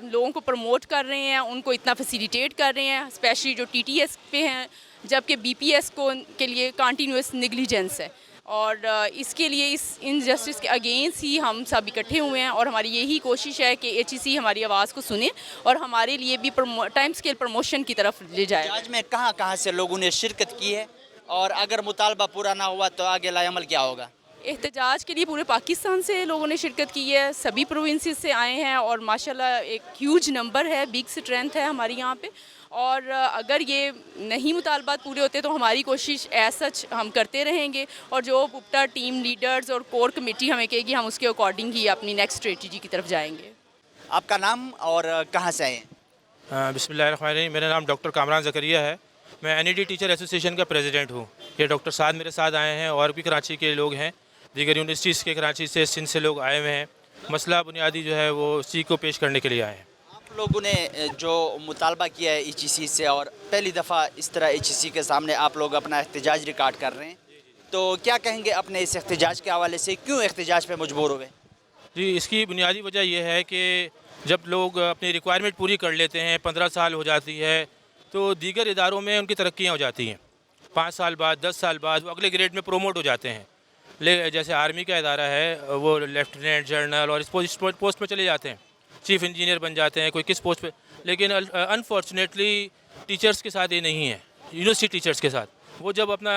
लोगों को प्रमोट कर रहे हैं, उनको इतना फैसिलिटेट कर रहे हैं, स्पेशली जो TTS पे हैं, जबकि BPS के लिए कंटिन्यूस नेग्लिजेंस है। और इसके लिए, इस इनजस्टिस के अगेंस्ट ही हम सब इकट्ठे हुए हैं, और हमारी यही कोशिश है कि HEC हमारी आवाज़ को सुने और हमारे लिए भी टाइम स्केल प्रमोशन की तरफ ले जाए। आज में कहाँ से लोगों ने शिरकत की है, और अगर मुतालबा पूरा ना हुआ तो आगे ला अमल क्या होगा? एहतजाज के लिए पूरे पाकिस्तान से लोगों ने शिरकत की है, सभी प्रोविंसेस से आए हैं, और माशाल्लाह एक ह्यूज नंबर है, बिग स्ट्रेंथ है हमारी यहाँ पे। और अगर ये नहीं मुतालबात पूरे होते तो हमारी कोशिश एज सच हम करते रहेंगे, और जो पुप्टा टीम लीडर्स और कोर कमेटी हमें कहेगी, हम उसके अकॉर्डिंग ही अपनी नेक्स्ट स्ट्रेटजी की तरफ जाएंगे। आपका नाम और कहाँ से आए? बिस्मिल्लाहिर्रहमानिर्रहीम। मेरा नाम डॉक्टर कामरान ज़करिया है, मैं NED टीचर एसोसिएशन का प्रेसिडेंट हूँ। ये डॉक्टर साहब मेरे साथ आए हैं, और भी कराची के लोग हैं, दीगर यूनिवर्सिटीज़ के कराची से, सिंध से लोग आए हुए हैं। मसला बुनियादी जो है वो सी को पेश करने के लिए आए हैं। आप लोगों ने जो मुतालबा किया है HEC से, और पहली दफ़ा इस तरह HEC के सामने आप लोग अपना एहतजाज रिकॉर्ड कर रहे हैं, तो क्या कहेंगे अपने इस एहतजाज के हवाले से? क्यों एहतजाज पे मजबूर हुए? जी, इसकी बुनियादी वजह यह है कि जब लोग अपनी रिक्वायरमेंट पूरी कर लेते हैं, 15 साल हो जाती है, तो दीगर इदारों में उनकी तरक्कियाँ हो जाती हैं। 5 साल बाद, 10 साल बाद वो अगले ग्रेड में प्रोमोट हो जाते हैं। जैसे आर्मी का इदारा है, वो लेफ्टिनेंट, जनरल और इस पोस्ट में चले जाते हैं, चीफ इंजीनियर बन जाते हैं, कोई किस पोस्ट पे। लेकिन अनफॉर्चुनेटली टीचर्स के साथ ये नहीं है, यूनिवर्सिटी टीचर्स के साथ। वो जब अपना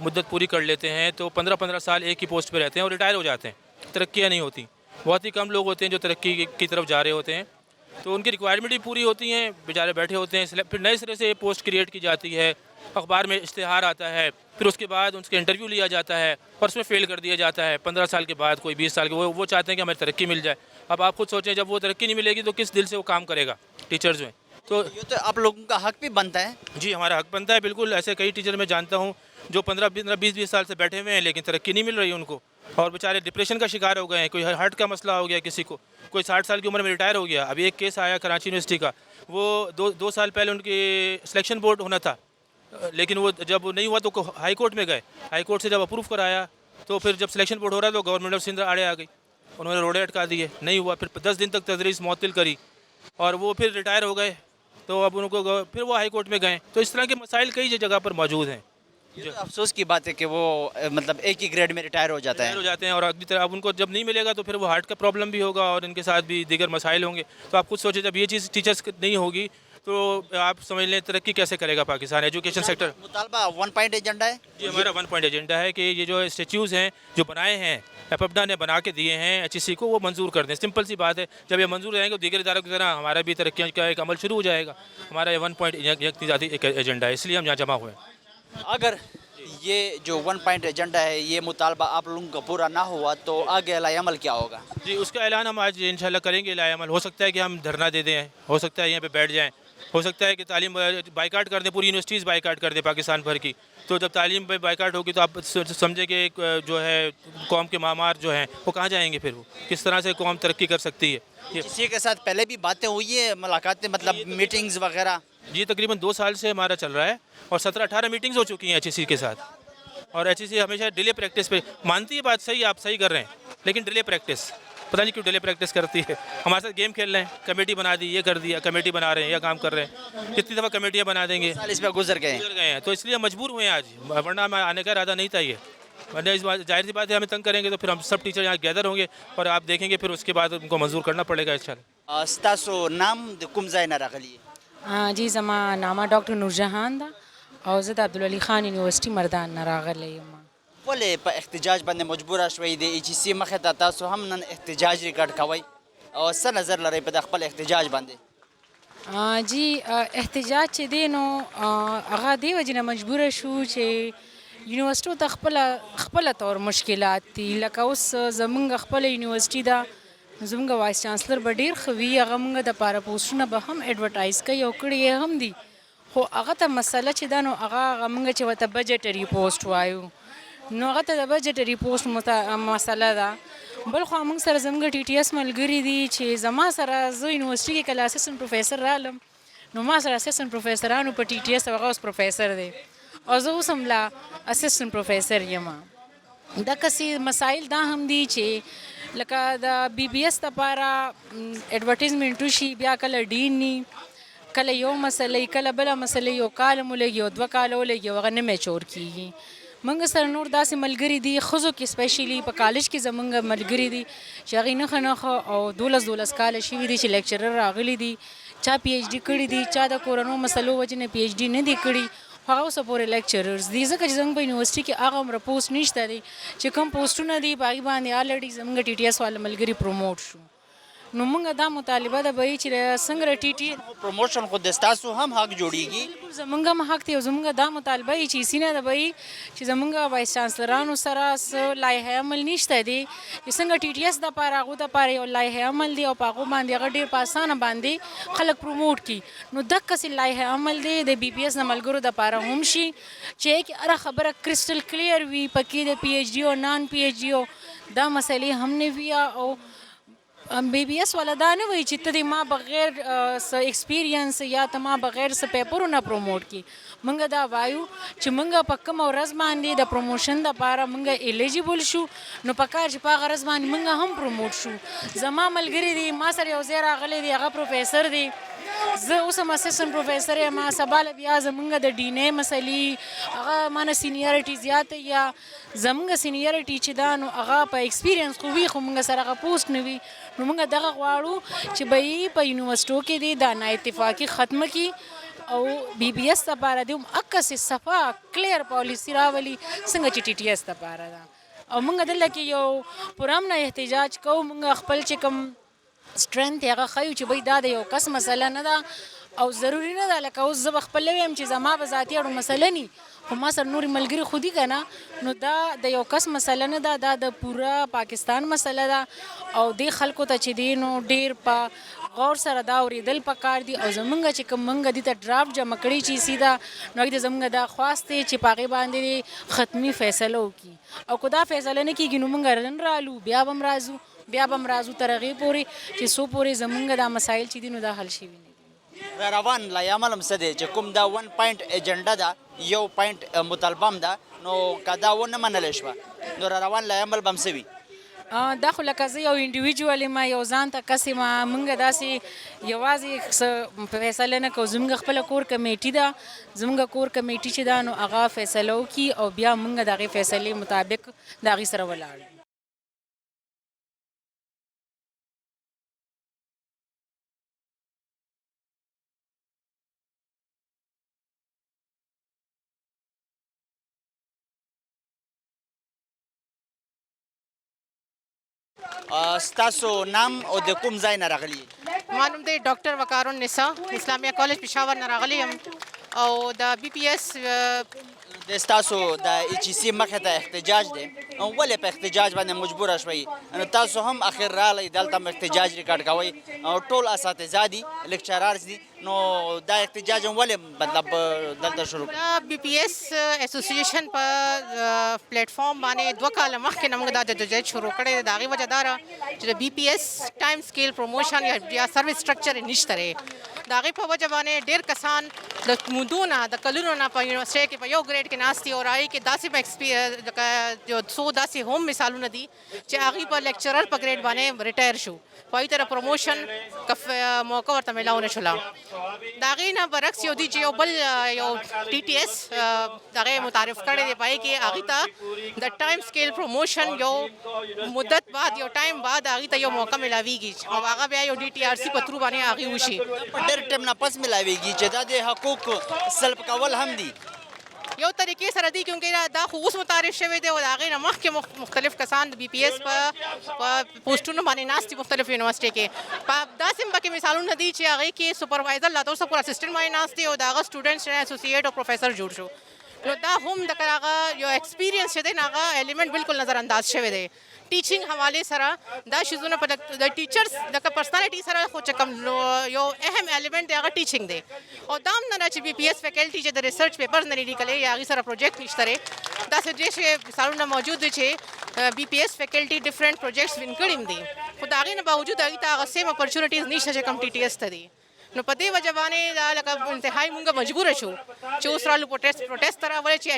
मुद्दत पूरी कर लेते हैं तो 15-15 साल एक ही पोस्ट पे रहते हैं और रिटायर हो जाते हैं, तरक्कियाँ नहीं होती। बहुत ही कम लोग होते हैं जो तरक्की की तरफ जा रहे होते हैं, तो उनकी रिक्वायरमेंट भी पूरी होती हैं, बेचारे बैठे होते हैं। फिर नए सिरे से पोस्ट क्रिएट की जाती है, अखबार में इश्तिहार आता है, फिर उसके बाद उनके इंटरव्यू लिया जाता है और उसमें फ़ेल कर दिया जाता है। 15 साल के बाद, कोई 20 साल के, वो चाहते हैं कि हमें तरक्की मिल जाए। अब आप खुद सोचें, जब वो तरक्की नहीं मिलेगी तो किस दिल से वो काम करेगा टीचर्स में। تو یہ تو آپ لوگوں کا حق بھی بنتا ہے. جی ہمارا حق بنتا ہے بالکل. ایسے کئی ٹیچر میں جانتا ہوں جو 15-20 سال سے بیٹھے ہوئے ہیں لیکن ترقی نہیں مل رہی ان کو, اور بیچارے ڈپریشن کا شکار ہو گئے ہیں. کوئی ہارٹ کا مسئلہ ہو گیا کسی کو, کوئی 60 سال کی عمر میں ریٹائر ہو گیا. ابھی ایک کیس آیا کراچی یونیورسٹی کا, وہ دو سال پہلے ان کی سلیکشن بورڈ ہونا تھا, لیکن وہ جب نہیں ہوا تو ہائی کورٹ میں گئے. ہائی کورٹ سے جب اپروو کرایا تو پھر جب سلیکشن بورڈ ہو رہا تو گورنمنٹ آف سندھ آڑے آ گئی, انہوں نے روڑے اٹکا دیے, نہیں ہوا. پھر 10 دن تک تدریس معطل کری اور وہ پھر ریٹائر ہو گئے. تو اب ان کو پھر وہ ہائی کورٹ میں گئے. تو اس طرح کے مسائل کئی جگہ پر موجود ہیں. یہ تو افسوس کی بات ہے کہ وہ مطلب ایک ہی گریڈ میں ریٹائر ہو جاتا ہے. ہو جاتے ہیں اور اگلی طرح اب ان کو جب نہیں ملے گا تو پھر وہ ہارٹ کا پرابلم بھی ہوگا اور ان کے ساتھ بھی دیگر مسائل ہوں گے. تو آپ خود سوچیں جب یہ چیز ٹیچرس نہیں ہوگی تو آپ سمجھ لیں ترقی کیسے کرے گا پاکستان ایجوکیشن سیکٹر. مطالبہ 1 پوائنٹ ایجنڈا ہے. جی ہمارا 1 پوائنٹ ایجنڈا ہے کہ یہ جو اسٹیچوز ہیں جو بنائے ہیں ایپپڈا نے بنا کے دیے ہیں ایچ ای سی کو, وہ منظور کر دیں. سمپل سی بات ہے, جب یہ منظور رہیں گے تو دیگر اداروں کی طرح ہمارا بھی ترقی کا ایک عمل شروع ہو جائے گا. ہمارا یہ 1 پوائنٹ اقتصادی ایک ایجنڈا ہے, اس لیے ہم یہاں جمع ہوئے ہیں. اگر یہ جو 1 پوائنٹ ایجنڈا ہے یہ مطالبہ آپ لوگوں کا پورا نہ ہوا تو آگے علائی عمل کیا ہوگا؟ جی اس کا اعلان ہم آج انشاءاللہ کریں گے. علائی عمل ہو سکتا ہے کہ ہم دھرنا دے دیں, ہو سکتا ہے یہاں پہ بیٹھ جائیں, ہو سکتا ہے کہ تعلیم بائیکاٹ کر دیں, پوری یونیورسٹیز بائیکاٹ کر دیں پاکستان بھر کی. تو جب تعلیم پہ بائیکاٹ ہوگی تو آپ سمجھیں کہ جو ہے قوم کے معمار جو ہیں وہ کہاں جائیں گے, پھر وہ کس طرح سے قوم ترقی کر سکتی ہے. کسی کے ساتھ پہلے بھی باتیں ہوئی ہیں, ملاقاتیں مطلب میٹنگز وغیرہ؟ جی تقریباً 2 سال سے ہمارا چل رہا ہے اور 17-18 میٹنگز ہو چکی ہیں ایچ ای سی کے ساتھ. اور ایچ ای سی ہمیشہ ڈیلے پریکٹس پہ مانتی ہے بات, صحیح آپ صحیح کر رہے ہیں, لیکن ڈیلے پریکٹس پتہ نہیں کیوں ڈیلے پریکٹس کرتی ہے. ہمارے ساتھ گیم کھیل رہے ہیں, کمیٹی بنا دی, یہ کر دیا, کمیٹی بنا رہے ہیں, یہ کام کر رہے ہیں, کتنی دفعہ کمیٹیاں بنا دیں گے, اس پہ گزر گئے ہیں. تو اس لیے مجبور ہوئے ہیں آج, ورنہ ہمیں آنے کا ارادہ نہیں تھا. یہ ورنہ اس بات ظاہر سی بات ہے ہمیں تنگ کریں گے تو پھر ہم سب ٹیچر یہاں گیدر ہوں گے اور آپ دیکھیں گے پھر اس کے بعد ان کو منظور کرنا پڑے گا انشاءاللہ. ستاسو نام د کوم ځای نه راغلی؟ جی زما نامه ډاکټر نورجهان ده او زه د عبدالولي خان یونیورسيټي مردان نه راغلی یم. ولې په احتجاج باندې مجبوره شوئ؟ د ایچ ای سی مخې ته تاسو هم نن احتجاج ریکارډ کوئ او څه نظر لرئ په د خپل احتجاج باندې؟ جی احتجاج چې دی نو هغه دې وجې نه مجبوره شو چې یونیورسټیو ته خپله طور مشکلات دي. لکه اوس زمونږ خپله یونیورسټي ده, زمونږ وایس چانسلر به ډېر ښه وي, هغه مونږ دپاره پوسټونه به هم ایډورټایز کوي او کړي یې هم دي, خو هغه ته مسله چې ده نو هغه مونږ چې ورته بجټري پوسټ وایو نو هغه ته د بجټري پوسټ مسله ده. بل خوا موږ سره زموږ ټي ټي ایس ملګري دي چې زما سره زه یونیورسټي کې کله اسسټنټ پروفیسر رالم نو ما سره اسسټنټ پروفیسرانو په ټي ټي ایس هغه اوس پروفیسر دی او زه اوس هم لا اسسټنټ پروفیسر یم. دقسې مسایل دا هم دي چې لکه د بی بی ایس دپاره ایډورټیزمنټ وشي, بیا کله ډین ني, کله یو مسله کله بله مسله, یو کال مو لګي او 2 کاله ولګي او هغه نه میچور کېږي. موږ سره نور داسې ملګري دي ښځو کې سپیشلی په کالج کې زموږ ملګري دي چې هغوی نښه او 12 کاله شوي دي چې لیکچرر راغلي دي, چا پی ایچ ډي کړي دي, چا د کورونو مسلو وجې نه پی ایچ ډي نه دي کړي, هغه اوسه پورې لیکچررز دي. ځکه چې زموږ په یونیورسټي کې هغه عمره پوسټ نشته دی چې کوم پوسټونه دي په هغې باندې الریډي زموږ ټي ټي ایس والا ملګري پروموټ شو. نو موږ دا مطالبه ده به چې څنګه ټي ټي پروموشن خو د ستاسو هم حق جوړیږي, زموږ هم حق دی او زموږ دا مطالبه یې چې سینه ده به چې زموږ وایس چانسلرانو سره څه لایحه عمل نشته دی چې څنګه ټي ټي ایس دپاره هغو دپاره یو لایحه عمل دی او په هغو باندې هغه ډېر په اسانه باندې خلک پروموټ کړي. نو دقسې لایحه عمل دی د بی پی ایس د ملګرو دپاره هم شي چې کې هره خبره کرسټل کلیر وي, پکې د پی ایچ ډي او نان پی ایچ ډي او دا مسلې هم نه وي. او بی بی ایس والا دا نه وایي چې ته دې ما بغیر څه ایکسپیرینس یا ته ما بغیر څه پیپرونه پروموټ کړي. موږ دا وایو چې موږ په کومه ورځ باندې د پروموشن دپاره موږ ایلیجیبل شو نو په کار چې په هغه ورځ باندې موږ هم پروموټ شو. زما ملګري دي, ما سره یو ځای راغلی دی, هغه پروفیسر دی, زه اوس هم اسسټنټ پروفیسر یم. سبا له بیا زموږ د ډینۍ مسلې هغه ما نه سینیریټي زیاته یا زموږ سینیریټي چې دا نو هغه په ایکسپیرینس خو وي خو موږ سره هغه پوسټ نه وي. نو موږ دغه غواړو چې به یې په یونیورسټو کې دی دا نااتفاقي ختمه کړي او بی بی ایس دپاره دې هم عکسې صفا کلیر پالیسي راولي څنګه چې ټي ټي ایس دپاره ده. او موږ دلته کې یو پرامنه احتجاج کوو, موږ خپل چې کوم سټرنث هغه ښیو چې بھئی دا د یو کس مسله نه ده او ضروری نه ده لکه اوس زه به خپله ویم چې زما به ذاتي اړو مسله ني خو ما سره نورې ملګري خو دي که نه نو دا د یو کس مسله نه ده دا د پوره پاکستان مسله ده او دې خلکو ته چې دی نو ډېر په غور سره دا اورېدل پکار دي او زمونږ چې کوم موږ دې ته ډرافټ جمع کړي چې سیده نو هغې ته زمونږ دا خواست دی چې په هغې باندې ختمي فیصله وکړي او که دا فیصله نه کېږي نو موږ رن رالو بیا به هم راځو تر هغې پورې چې څو پورې زمونږ دا مسایل چې دي نو دا حل شوي نه دي را روان لایعمل هم څه دی چې کوم دا 1 پوینټ ایجنډا ده یو پوینټ مطالبه هم ده نو که دا ونه منلی شوه نو را روان لایعمل به هم څه وي دا خو لکه زه یو انډیویجوال یم یو ځان ته کس یم موږ داسې یوازې څه فیصله نه کوو زموږ خپله کور کمیټي ده زموږ کور کمیټي چې ده نو هغه فیصله وکړي او بیا موږ د هغې فیصلې مطابق د هغې سره ولاړ یو ستاسو نام او د کوم ځای نه راغلي ما نوم دی ډاکټر وقار النساء اسلامیه کالج پېښور نه راغلی یم او د بي پي ایس د ستاسو د ایچ سی مخې ته احتجاج دی ولې په احتجاج باندې مجبوره شوئ نو تاسو هم اخر راغلی دلته هم احتجاج ریکارډ کوئ او ټول اساتذه دي لیکچرارز دي نو دا احتجاج هم ولې مطلب دلته شروع د بي پي ایس اسوسییشن په پلیټ فارم باندې 2 کاله مخکې نه موږ دا جدوجہد شروع کړی دی د هغې وجه دا ده چې د بي پي ایس ټایم سکیل پروموشن یا سروس سټرکچر یې نشته دی د هغې په وجه باندې ډېر کسان د مودونه د کلونو نه په یونیورسټۍ کې په یو ګریډ کې ناست دي او هغې کې داسې یو څو داسې هم مثالونه دي چې هغوی په لیکچرر په ګریډ باندې ریټایر شو په هغوی ته د پروموشن موقع ورته میلاو نه شوله د هغې نه برعکس یو دی چې یو بل یو ټي ټي ایس د هغې متعارف کړی دی په هغې کې هغوی ته د ټایم سکیل پروموشن یو مدت بعد یو ټایم بعد هغوی ته یو موقع میلاویږي او هغه بیا یو ډي ټي آر سی په تھرو باندې هغې وشي په ډېر ټایم نه پس میلاویږي چې دا د حقوق سلب کول هم دي یو طریقې سره دی کیونکې دا خو اوس متعارف شوی دی او د هغې نه مخکې مختلف کسان د بي پي ایس په پوسټونو باندې ناست دي مختلف یونیورسټۍ کې په داسې هم پکې مثالونه دي چې هغې کې سپروایزر لا تر اوسه پورې اسسټنټ باندې ناست دی او د هغه سټوډنټس اسوسییټ او پروفیسر جوړ شو نو دا هم د هغه یو ایکسپیرینس چې دی نو هغه ایلیمنټ بالکل نظر انداز شوی دی ټیچینګ حوالې سره دا شیزونه په د ټیچرس د پرسنالټي سره خو چې کوم یو اهم ایلیمنټ دی هغه ټیچینګ دی او دا هم نه ده چې بي پي ایس فیکلټي چې د ریسرچ پیپرز نه لیکلی یا هغې سره پروجیکټ نشته دی داسې ډېر شی مثالونه موجود دي چې بي پي ایس فیکلټي ډفرنټ پروجیکټس وین کړي هم دي خو د هغې نه باوجود هغوی ته هغه سیم اپرچونیټیز نشته چې کوم ټي ټي ایس ته دي نو په دې وجه باندې دا لکه انتهایي مونږ مجبوره شو چې اوس رالو پروټیسټ ته راولې چې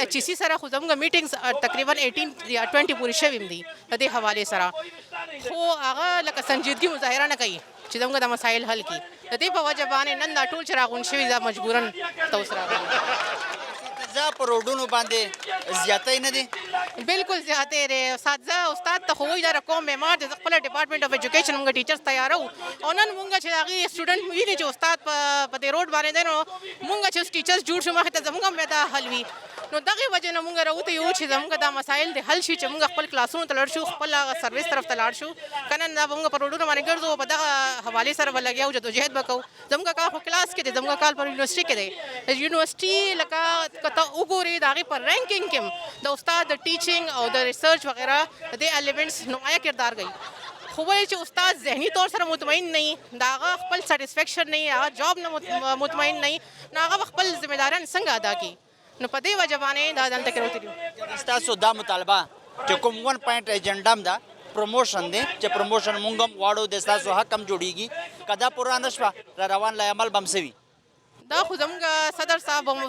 ایچ ای سی سره خو زموږ میټینګز تقریبا 18 یا 20 پورې شوي هم دي د دې حوالې سره خو هغه لکه سنجیدګي مظاهره نه کوي چې زموږ د مسایل حل کړي د دې په وجه باندې نن دا ټول چې راغونډ شوي دا مجبورا ته اوس راغلي اساتذه په روډونو باندې زیاتی نه دي بالکل زیاتې دی اساتذه استاد ته خو وایي دا کوم بیمار دی زه خپله ډپارټمنټ اف ایجوکیشن موږ ټیچرس تیارو او نن موږ چې د هغې سټوډنټ ویني چې استاد په دې روډ باندې دی نو موږ چې ټیچرس جوړ شو مخې ته زموږ هم بیا دا حل وي نو دغې وجې نه موږ راوته یو چې زموږ دا مسایل د حل شي چې موږ خپل کلاسونو ته لاړ شو خپل سروس طرف ته لاړ شو که نه دا به موږ په روډونو باندې ګرځو په دغه حوالې سره به لګیا وو جدوجہد به کوو زموږ کال خو کلاس کې دی زموږ کال په یونیورسټۍ کې دی یونیورسټي لکه که ته وګورې د هغې په رینکینګ کې هم د استاد د ټیچینګ او د ریسرچ وغیره د دې ایلیمنټس نمایه کردار کوي خو ولې چې استاد ذهني طور سره مطمئن نه وي د هغه خپل سیټسفیکشن نه وي هغه جاب نه مطمئن نه وي نو هغه به خپل ذمهداریان څنګه ادا کړي نو په دې وجه باندې دا دلته کې راوتلي یو ستاسو دا مطالبه چې کوم 1 پوینټ ایجنډا هم ده پروموشن دی چې پروموشن مونږ هم غواړو د ستاسو حق هم جوړیږي که دا پوره نه شوه را روان لایعمل به هم څه وي دا خو زموږ صدر صاحب هم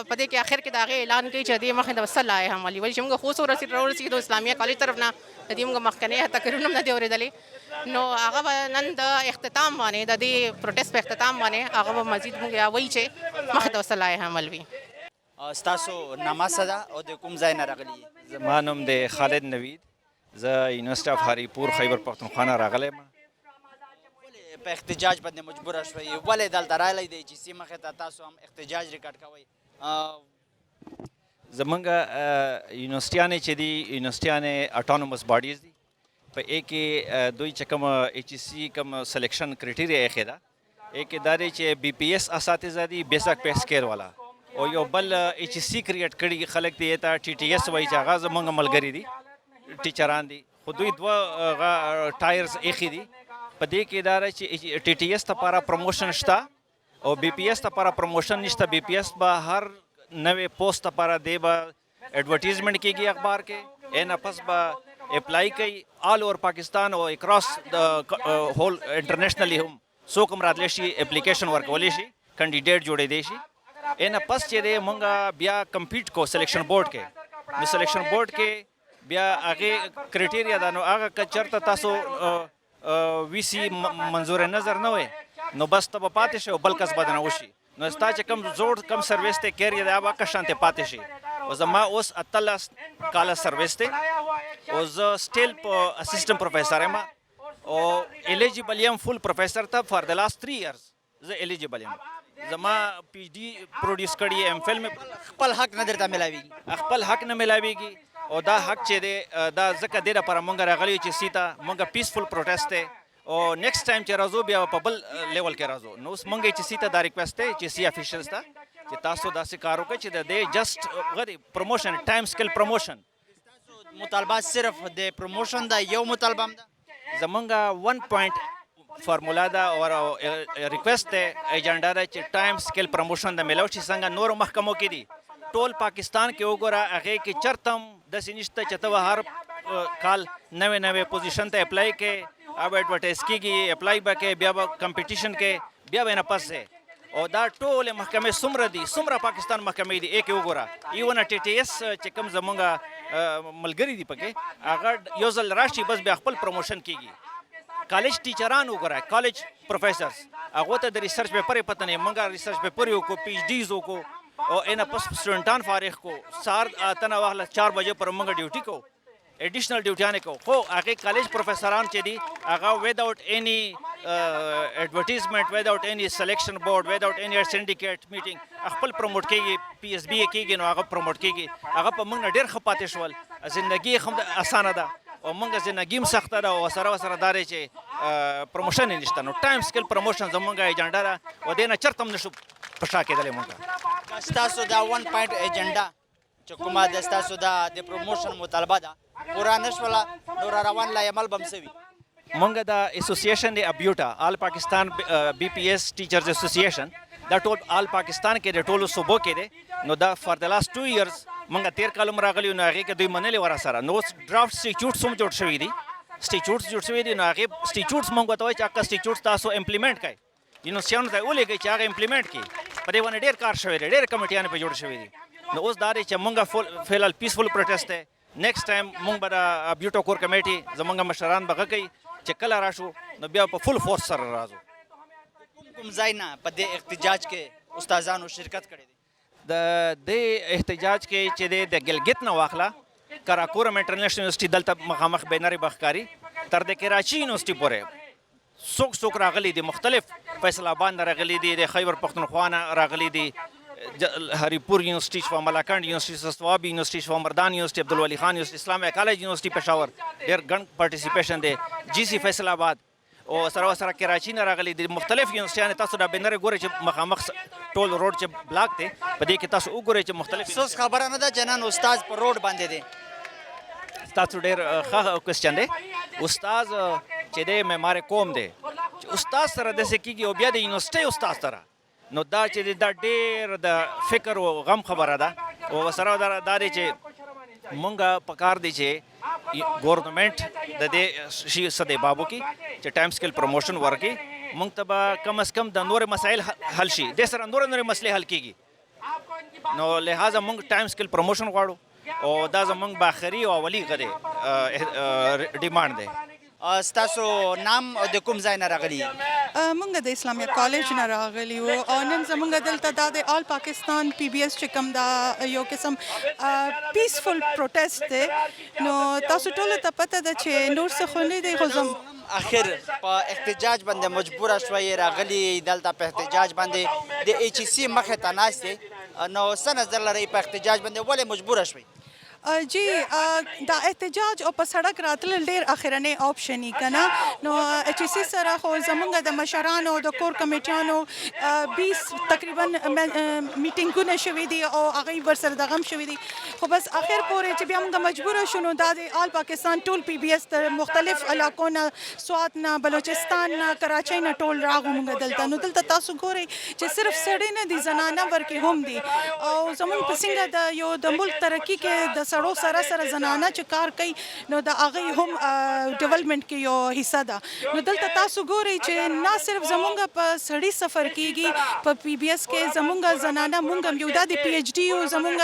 په دې کې اخر کې د هغې اعلان کوي چې د دې مخې د څه لایحه عملي ولې چې موږ خو څو راورسېږو اسلامیه کالج طرف نه د دې موږ مخکنی تقریرونه هم نه دي اورېدلې نو هغه به نن د اختتام باندې د دې پروټیسټ په اختتام باندې هغه به مزید موږ وایي چې مخې ته څه لایحه عمل وي ستاسو نامه څه ده او د کوم ځای نه راغلي زما نوم دی خالد نوید زه یونیورسټي اف هریپور خیبر پښتونخوا نه راغلی یم په احتجاج باندې مجبوره شوئ ولې دلته راغلی دی چې سي مخې ته تاسو هم احتجاج ریکارډ کوئ زمونږ یونیورسټیانې چې دي یونیورسټیانې اټانومس باډیز دي په ای کې دوی چې کوم ایچ ای سی کوم سلیکشن کرایټیریا یې ایښې ده एक ادارې چې بي پی ایس اساتذه دي بیسک پے سکیل والا او یو بل ایچ سی کریټ کړي خلک دی ته ټي ټي ایس وایي چې هغه زمونږ ملګري دي ټیچران دي خو دوی دوه ټایرز ایخي دي په دې کې اداره چې ټي ټي ایس لپاره پروموشن شته او بي پی ایس لپاره پروموشن نشته بي پی ایس به هر نوې پوسټ لپاره دی به ایڈورټیزمنٹ کیږي اخبار کې اینا پس به اپلائی کوي آل اوور پاکستان او اکراس د هول انټرنیشنلی هم څوک هم راتلی شي اپلیکیشن ورکولی شي کینډیډیټ جوړېدی شي اینا پس چې دی مونږ بیا کمپیټ کو سلیکشن بورډ کې نو سلیکشن بورډ کې بیا هغې کرایټیریا ده نو هغه که چېرته تاسو وي سي منظور نظر نه وی نو بس ته به پاتې شي او بل کس به دنه وشي نو ستا چې کوم زوړ کم سروس دی کیریا دی هغه که شانتې پاتې شي او زما اوس 18 کاله سروس دی او زه سټیل په اسسټنټ پروفیسر یم او ایلیجیبل یم فل پروفیسر ته فار د لاست 3 ایئرز زه ایلیجیبل یم زما پی ایچ ډي پروډیوس کړی ایم فل مې خپل حق نه درته ملاویږي خپل حق نه ملاویږي او دا حق چې دی دا ځکه دې لپاره مونږ راغلي چې سیته مونږ پیسفل پروټیسټ دی او نیکسټ ټایم چې راځو بیا په بل لیول کې راځو نو اوس مونږ چې سیته دا ریکویسټ دی چې سی افیشلز ته چې تاسو داسې کار وکړئ چې د دې جسټ غدي پروموشن ټایم سکل پروموشن مطالبات صرف د پروموشن دا یو مطالبه هم ده زمونږ 1 پوینټ فارمولا دا او ریکویسټ دی ایجنډا ده چې ټایم سکل پروموشن د ملو چې څنګه نورو محکمو کې دي ټول پاکستان کې وګوره هغې کې چرته هم داسې نشته چې ته هر کال نوې پوزیشن ته اپلای کې اب ایڈورټایز کیږي اپلای به کې بیا به کمپټیشن کې بیا به نه پس دی او دا ټول محکمې څومره دي څومره پاکستان محکمې دي ایک وګوره ایون ټي ټي ایس چې کوم زمونږ ملګري دي پکې هغه یو ځل راشي بس بیا خپل پروموشن کیږي کالج ټیچران وګوره کالج پروفیسرز هغه ته د ریسرچ پیپر پته نه مونږه ریسرچ پیپر یو کو پی ایچ ډیز وکړو او اینا پس سټوډنټان فارغ کو سار اتنه وخت 4 بجې پر مونږ ډیوټي کو ایډیشنل ډیوټیانې کو خو هغه کالج پروفیسران چې دي هغه وداوت اني ایڈورټیزمنٹ وداوت اني سلیکشن بورډ وداوت اني سندیکیټ میټینګ خپل پروموټ کیږي پی ایس بی کیږي نو هغه پروموټ کیږي هغه په موږ ډیر خپاتې شول ژوندۍ هم اسانه ده او موږ ژوندۍ هم سخته ده او سره داري چې پروموشن نشته نو ټایم سکل پروموشن زمونږ ایجنډا ده و دې نه چرته هم نشو پښا کېدلی مونږ ستاسو دا 1 پوینټ ایجنډا چې کومه د ستاسو د پروموشن مطالبه ده پورا نشوله نور روان لا عمل بم سوي مونږ د اسوسییشن دی ابیوټا آل پاکستان بی پی ایس ټیچرز اسوسییشن دا ټول آل پاکستان کې د ټولو صوبو کې دی نو دا فار د لاست 2 ایئرز مونږ 13 کالم راغلی نو هغې کې دوی منلې ور سره نو ډرافټ سټیچوټس هم جوړ شوي دي سټیچوټس جوړ شوي دي نو هغې سټیچوټس مونږ ورته وایي چې هغه سټیچوټس تاسو امپلیمنټ کړئ یونیورسټیانو ته ولېږئ چې هغه امپلیمنټ کړي په دې باندې ډېر کار شوی دی ډېر کمیټیانې پې جوړ شوي دي نو اوس دا دی چې مونږ فلحال پیسفل پروټیسټ دی نیکسټ ټایم مونږ به د بیوټو کور کمیټي زمونږ مشران به غږ کوي چې کله راشو نو بیا په فل فورس سره راځو کوم ځای نه په دې احتجاج کې استادانو شرکت کړی دی د دې احتجاج کې چې د ګلګت نه واخله کراکورم انټرنیشنل یونیورسيټي دلته مخامخ بینري بخکاری تر د کراچي یونیورسيټي پورې څوک راغلي دي مختلف فیصل آباد نه راغلي دي د خیبر پختونخوا نه راغلي دي هری پور یونیورسيټي شو ملاکنډ یونیورسيټي سوابي یونیورسيټي شو مردان یونیورسيټي عبدالولي خان یونیورسيټي اسلامي کالج یونیورسيټي پېښور ډېر ګڼ پارټیسپیشن دی جی سی فیصل آباد او سره کراچي نه راغلي دي مختلف یونیورسيټیانې تاسو دا بینر ګورئ چې مخامخ ټول روډ چې بلاک دی په دې کې تاسو وګورئ چې مختلف افسوس خبره نه ده چې نن استاد پر روډ باندې دی تاسو ډېر ښه کوېسچن دی استاد چې دی معمار قوم دی چې استاد سره داسې کېږي او بیا د یونیورسټۍ استاد سره نو دا چې دا ډېر د فکر او غم خبره ده او سره دا دی چې مونږ پکار دی چې گورنمنٹ د دې شي صدې بابو کې چې ټایم سکل پروموشن ورکړي مونږ ته به کم از کم د نور مسایل حل شي د سره نور مسلې حل کیږي نو لہذا مونږ ټایم سکل پروموشن غواړو او دا زمونږ به آخري او اولي غدې ډیمانډ دی ستاسو نام د کوم ځای نه راغلی مونږ د اسلامیه کالج نه راغلی وو او نن زمونږ دلته دا د آل پاکستان پی بی ایس چې کوم دا یو قسم پیسفل پروټیسټ دی نو تاسو ټولو ته پته ده چې نور څه خو نه دی خو اخر په احتجاج باندې مجبوره شوی راغلی دلته په احتجاج باندې د ایچ سی مخې ته ناست دی نو څه نظر لرئ په احتجاج باندې ولې مجبوره شوی جی دا احتجاج او په سړک راتلل ډیر اخرنی آپشن ای کنه نو اچ سی سره خو زمونږ د مشرانو د کور کمیټیانو 20 تقریبا میټینګونه شوي دي او هغه ورسره دغم شوي دي خو بس اخر پورې چې بیا موږ مجبور شونو د آل پاکستان ټول پی بی اس مختلف علاقو نه سوات نه بلوچستان نه کراچۍ نه ټول راغو موږ دلته نو دلته تاسو ګورئ چې صرف سړی نه دي زنانه ورکې هم دي او زمونږ په څنګه د یو د ملک ترقی کې د سړو سره سره زنانه چې کار کوي نو د هغه هم ډیولپمنٹ کې یو حصہ ده نو دلته تاسو ګورئ چې نه صرف زمونږ په سړی سفر کیږي په پی بی اس کې زمونږ زنانه مونږ یو د پی ایچ ډی یو زمونږ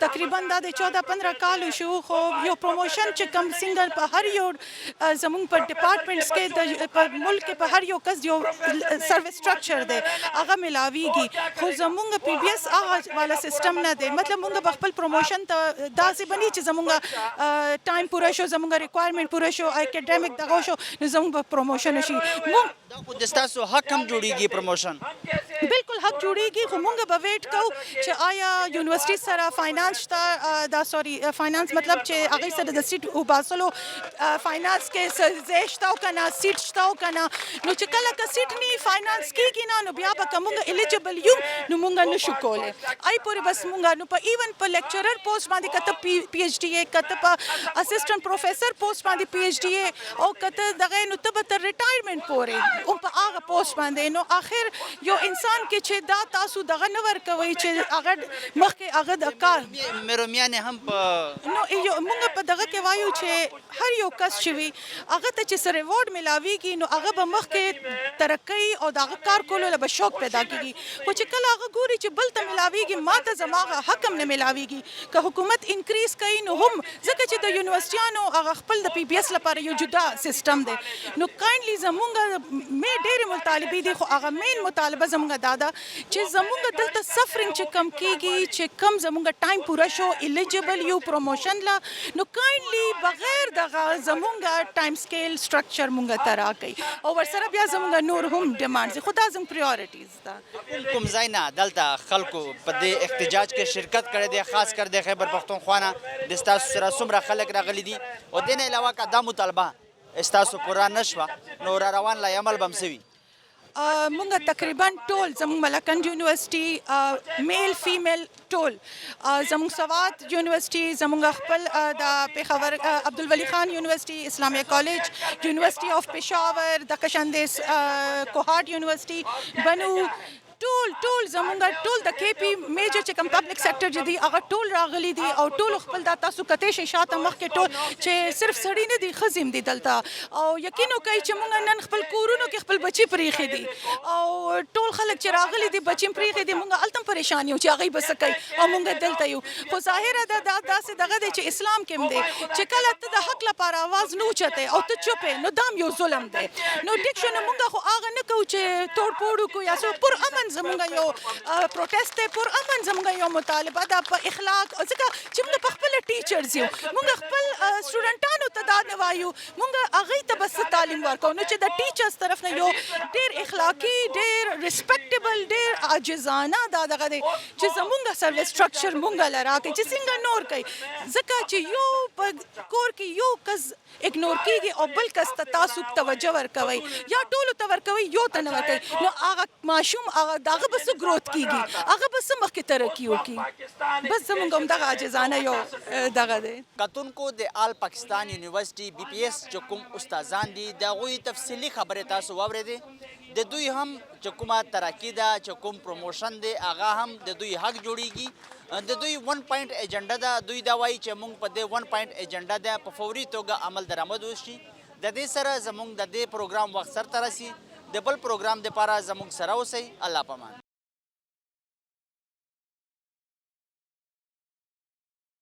تقریبا د 14-15 کال شو خو یو پروموشن چې کم سنگل په هر یو زمونږ په ډپارټمنټس کې په ملک کې په هر یو کس یو سروس سټرکچر دی هغه ملاویږي خو زمونږ پی بی اس هغه والا سیستم نه دی مطلب مونږ خپل پروموشن ته داسې بنی چې زمونږ ټایم پوره شو زمونږ ریکوایرمنٹ پوره شو اکیډمیک دغه شو نو زمونږ پروموشن شي دا خو د ستاسو حق هم جوړیږي پروموشن بالکل حق جوړیږي خو مونږ به ویټ کوو چې آیا یونیورسيټي سره فاینانس شته دا سوري فاینانس مطلب چې هغه سره د سیټ وباسلو فاینانس کې زیشتاو کنه سیټ شتاو کنه نو چې کله که سیټ نی فاینانس کیږي نه نو بیا به کومه الیجیبل یو نو مونږ نشو کوله آی پورې بس مونږ نو په ایون په لیکچرر پوسټ باندې کته پی ایچ ډی کته په اسسټنټ پروفیسور پوسټ باندې پی ایچ ډی او کته دغه نو ته به تر ریټایرمنټ پورې او په هغه پوسټ باندې نو اخر یو انسان کې چې دا تاسو دغه نه ورکوي چې هغه مخکې هغه د کار مېرومیانې هم په نو یو مونږ په دغه کې وایو چې هر یو کس چې وي هغه ته چې سره ریوارډ ملاويږي نو هغه به مخکې ترقی او دغه کار کولو له شوق پیدا کیږي خو چې کله هغه ګوري چې بل ته ملاويږي ماته زماغه حق هم نه ملاويږي که حکومت انکریز کوي نو هم ځکه چې د یونیورسيټیانو هغه خپل د پی بی اس لپاره یو جدا سیستم دی نو کایندلی زمونږ مې ډېر مطالبه دي خو هغه مین مطالبه زمونږ دادا چې زمونږ دلته سفرنګ چې کم کیږي چې کم زمونږ ټایم پوره شو الیجیبل یو پروموشن لا نو کایندلی بغیر دغه زمونږ ټایم سکیل سټرکچر مونږ ترا کوي او ورسره بیا زمونږ نور هم ډیمانډز خدا زموږ پریورټیز ده کوم ځای نه دلته خلکو په دې احتجاج کې شرکت کړی دی خاص کر د خیبر پختونخوا نه د ستاسو سره څومره خلک راغلي دي او دې نه علاوه که دا مطالبه ستاسو پوره نه شوه نو را روان لا عمل به هم سوي مونږ تقریبا ټول زموږ ملکنډ یونیورسيټي میل فیمیل ټول زموږ سوات یونیورسيټي زموږ خپل د پیښور عبدالولي خان یونیورسيټي اسلامیه کالج یونیورسيټي اف پېښور د کشندیس کوهاټ یونیورسيټي بنو ټول زمونږ ټول د کې پی میجر چې کوم پبلک سېکټر چې دی هغه ټول راغلي دي او ټول خپل د تاسو کته شي شاته مخ کې ټول چې صرف سړی نه دي خزم دي دلته او یقین وکړئ چې مونږ نن خپل کورونو کې خپل بچي پریخي دي او ټول خلک چې راغلي دي بچي پریخي دي مونږ التم پریشان یو چې هغه بس کوي او مونږ دلته یو خو ظاهر ده دا داسې دغه دی چې اسلام کې هم دی چې کله ته د حق لپاره आवाज نه اوچته او ته چوپې نو دام یو ظلم دی نو ټیک شو نو مونږ خو هغه نه کوو چې توړ پوړو کو یا څو پر امن زمونږ یو پروټیسټ ته پر امن زمونږ یو مطالبه ده په اخلاق ځکه چې موږ په خپل ټیچرز یو موږ خپل سټوډنټانو ته دا نه وایو موږ هغه ته بس تعلیم ورکو نو چې د ټیچرز طرف نه یو ډیر اخلاقی ډیر ریسپیکټیبل ډیر عاجزانه دا دغه دی چې زمونږ سروس سټرکچر مونږ لرا کوي چې څنګه نور کوي ځکه چې یو په کور کې یو کس اګنور کیږي او بل کس ته تاسو توجه ورکوي یا ټولو ته ورکوي یو ته نه ورکوي نو هغه ماشوم هغه دغه بس گروث کیږي هغه بس مخکې ترقی وکي بس زمونږ هم دغه عاجزانه یو دغه دی کتونکو د آل پاکستان یونیورسيټي بي پی اس چې کوم استادان دي د هغوی تفصیلي خبرې تاسو واورېدې د دوی هم چې کومه ترقي ده چې کوم پروموشن دی هغه هم د دوی حق جوړیږي د دوی 1 پوینټ ایجنډا ده دوی دا وایي چې موږ په دې 1 پوینټ ایجنډا ده په فوري توګه عمل درآمد وشي د دې سره زموږ د دې پروګرام وخت سرته رسي د بل پروګرام دپاره زموږ سره اوسئ الله پامان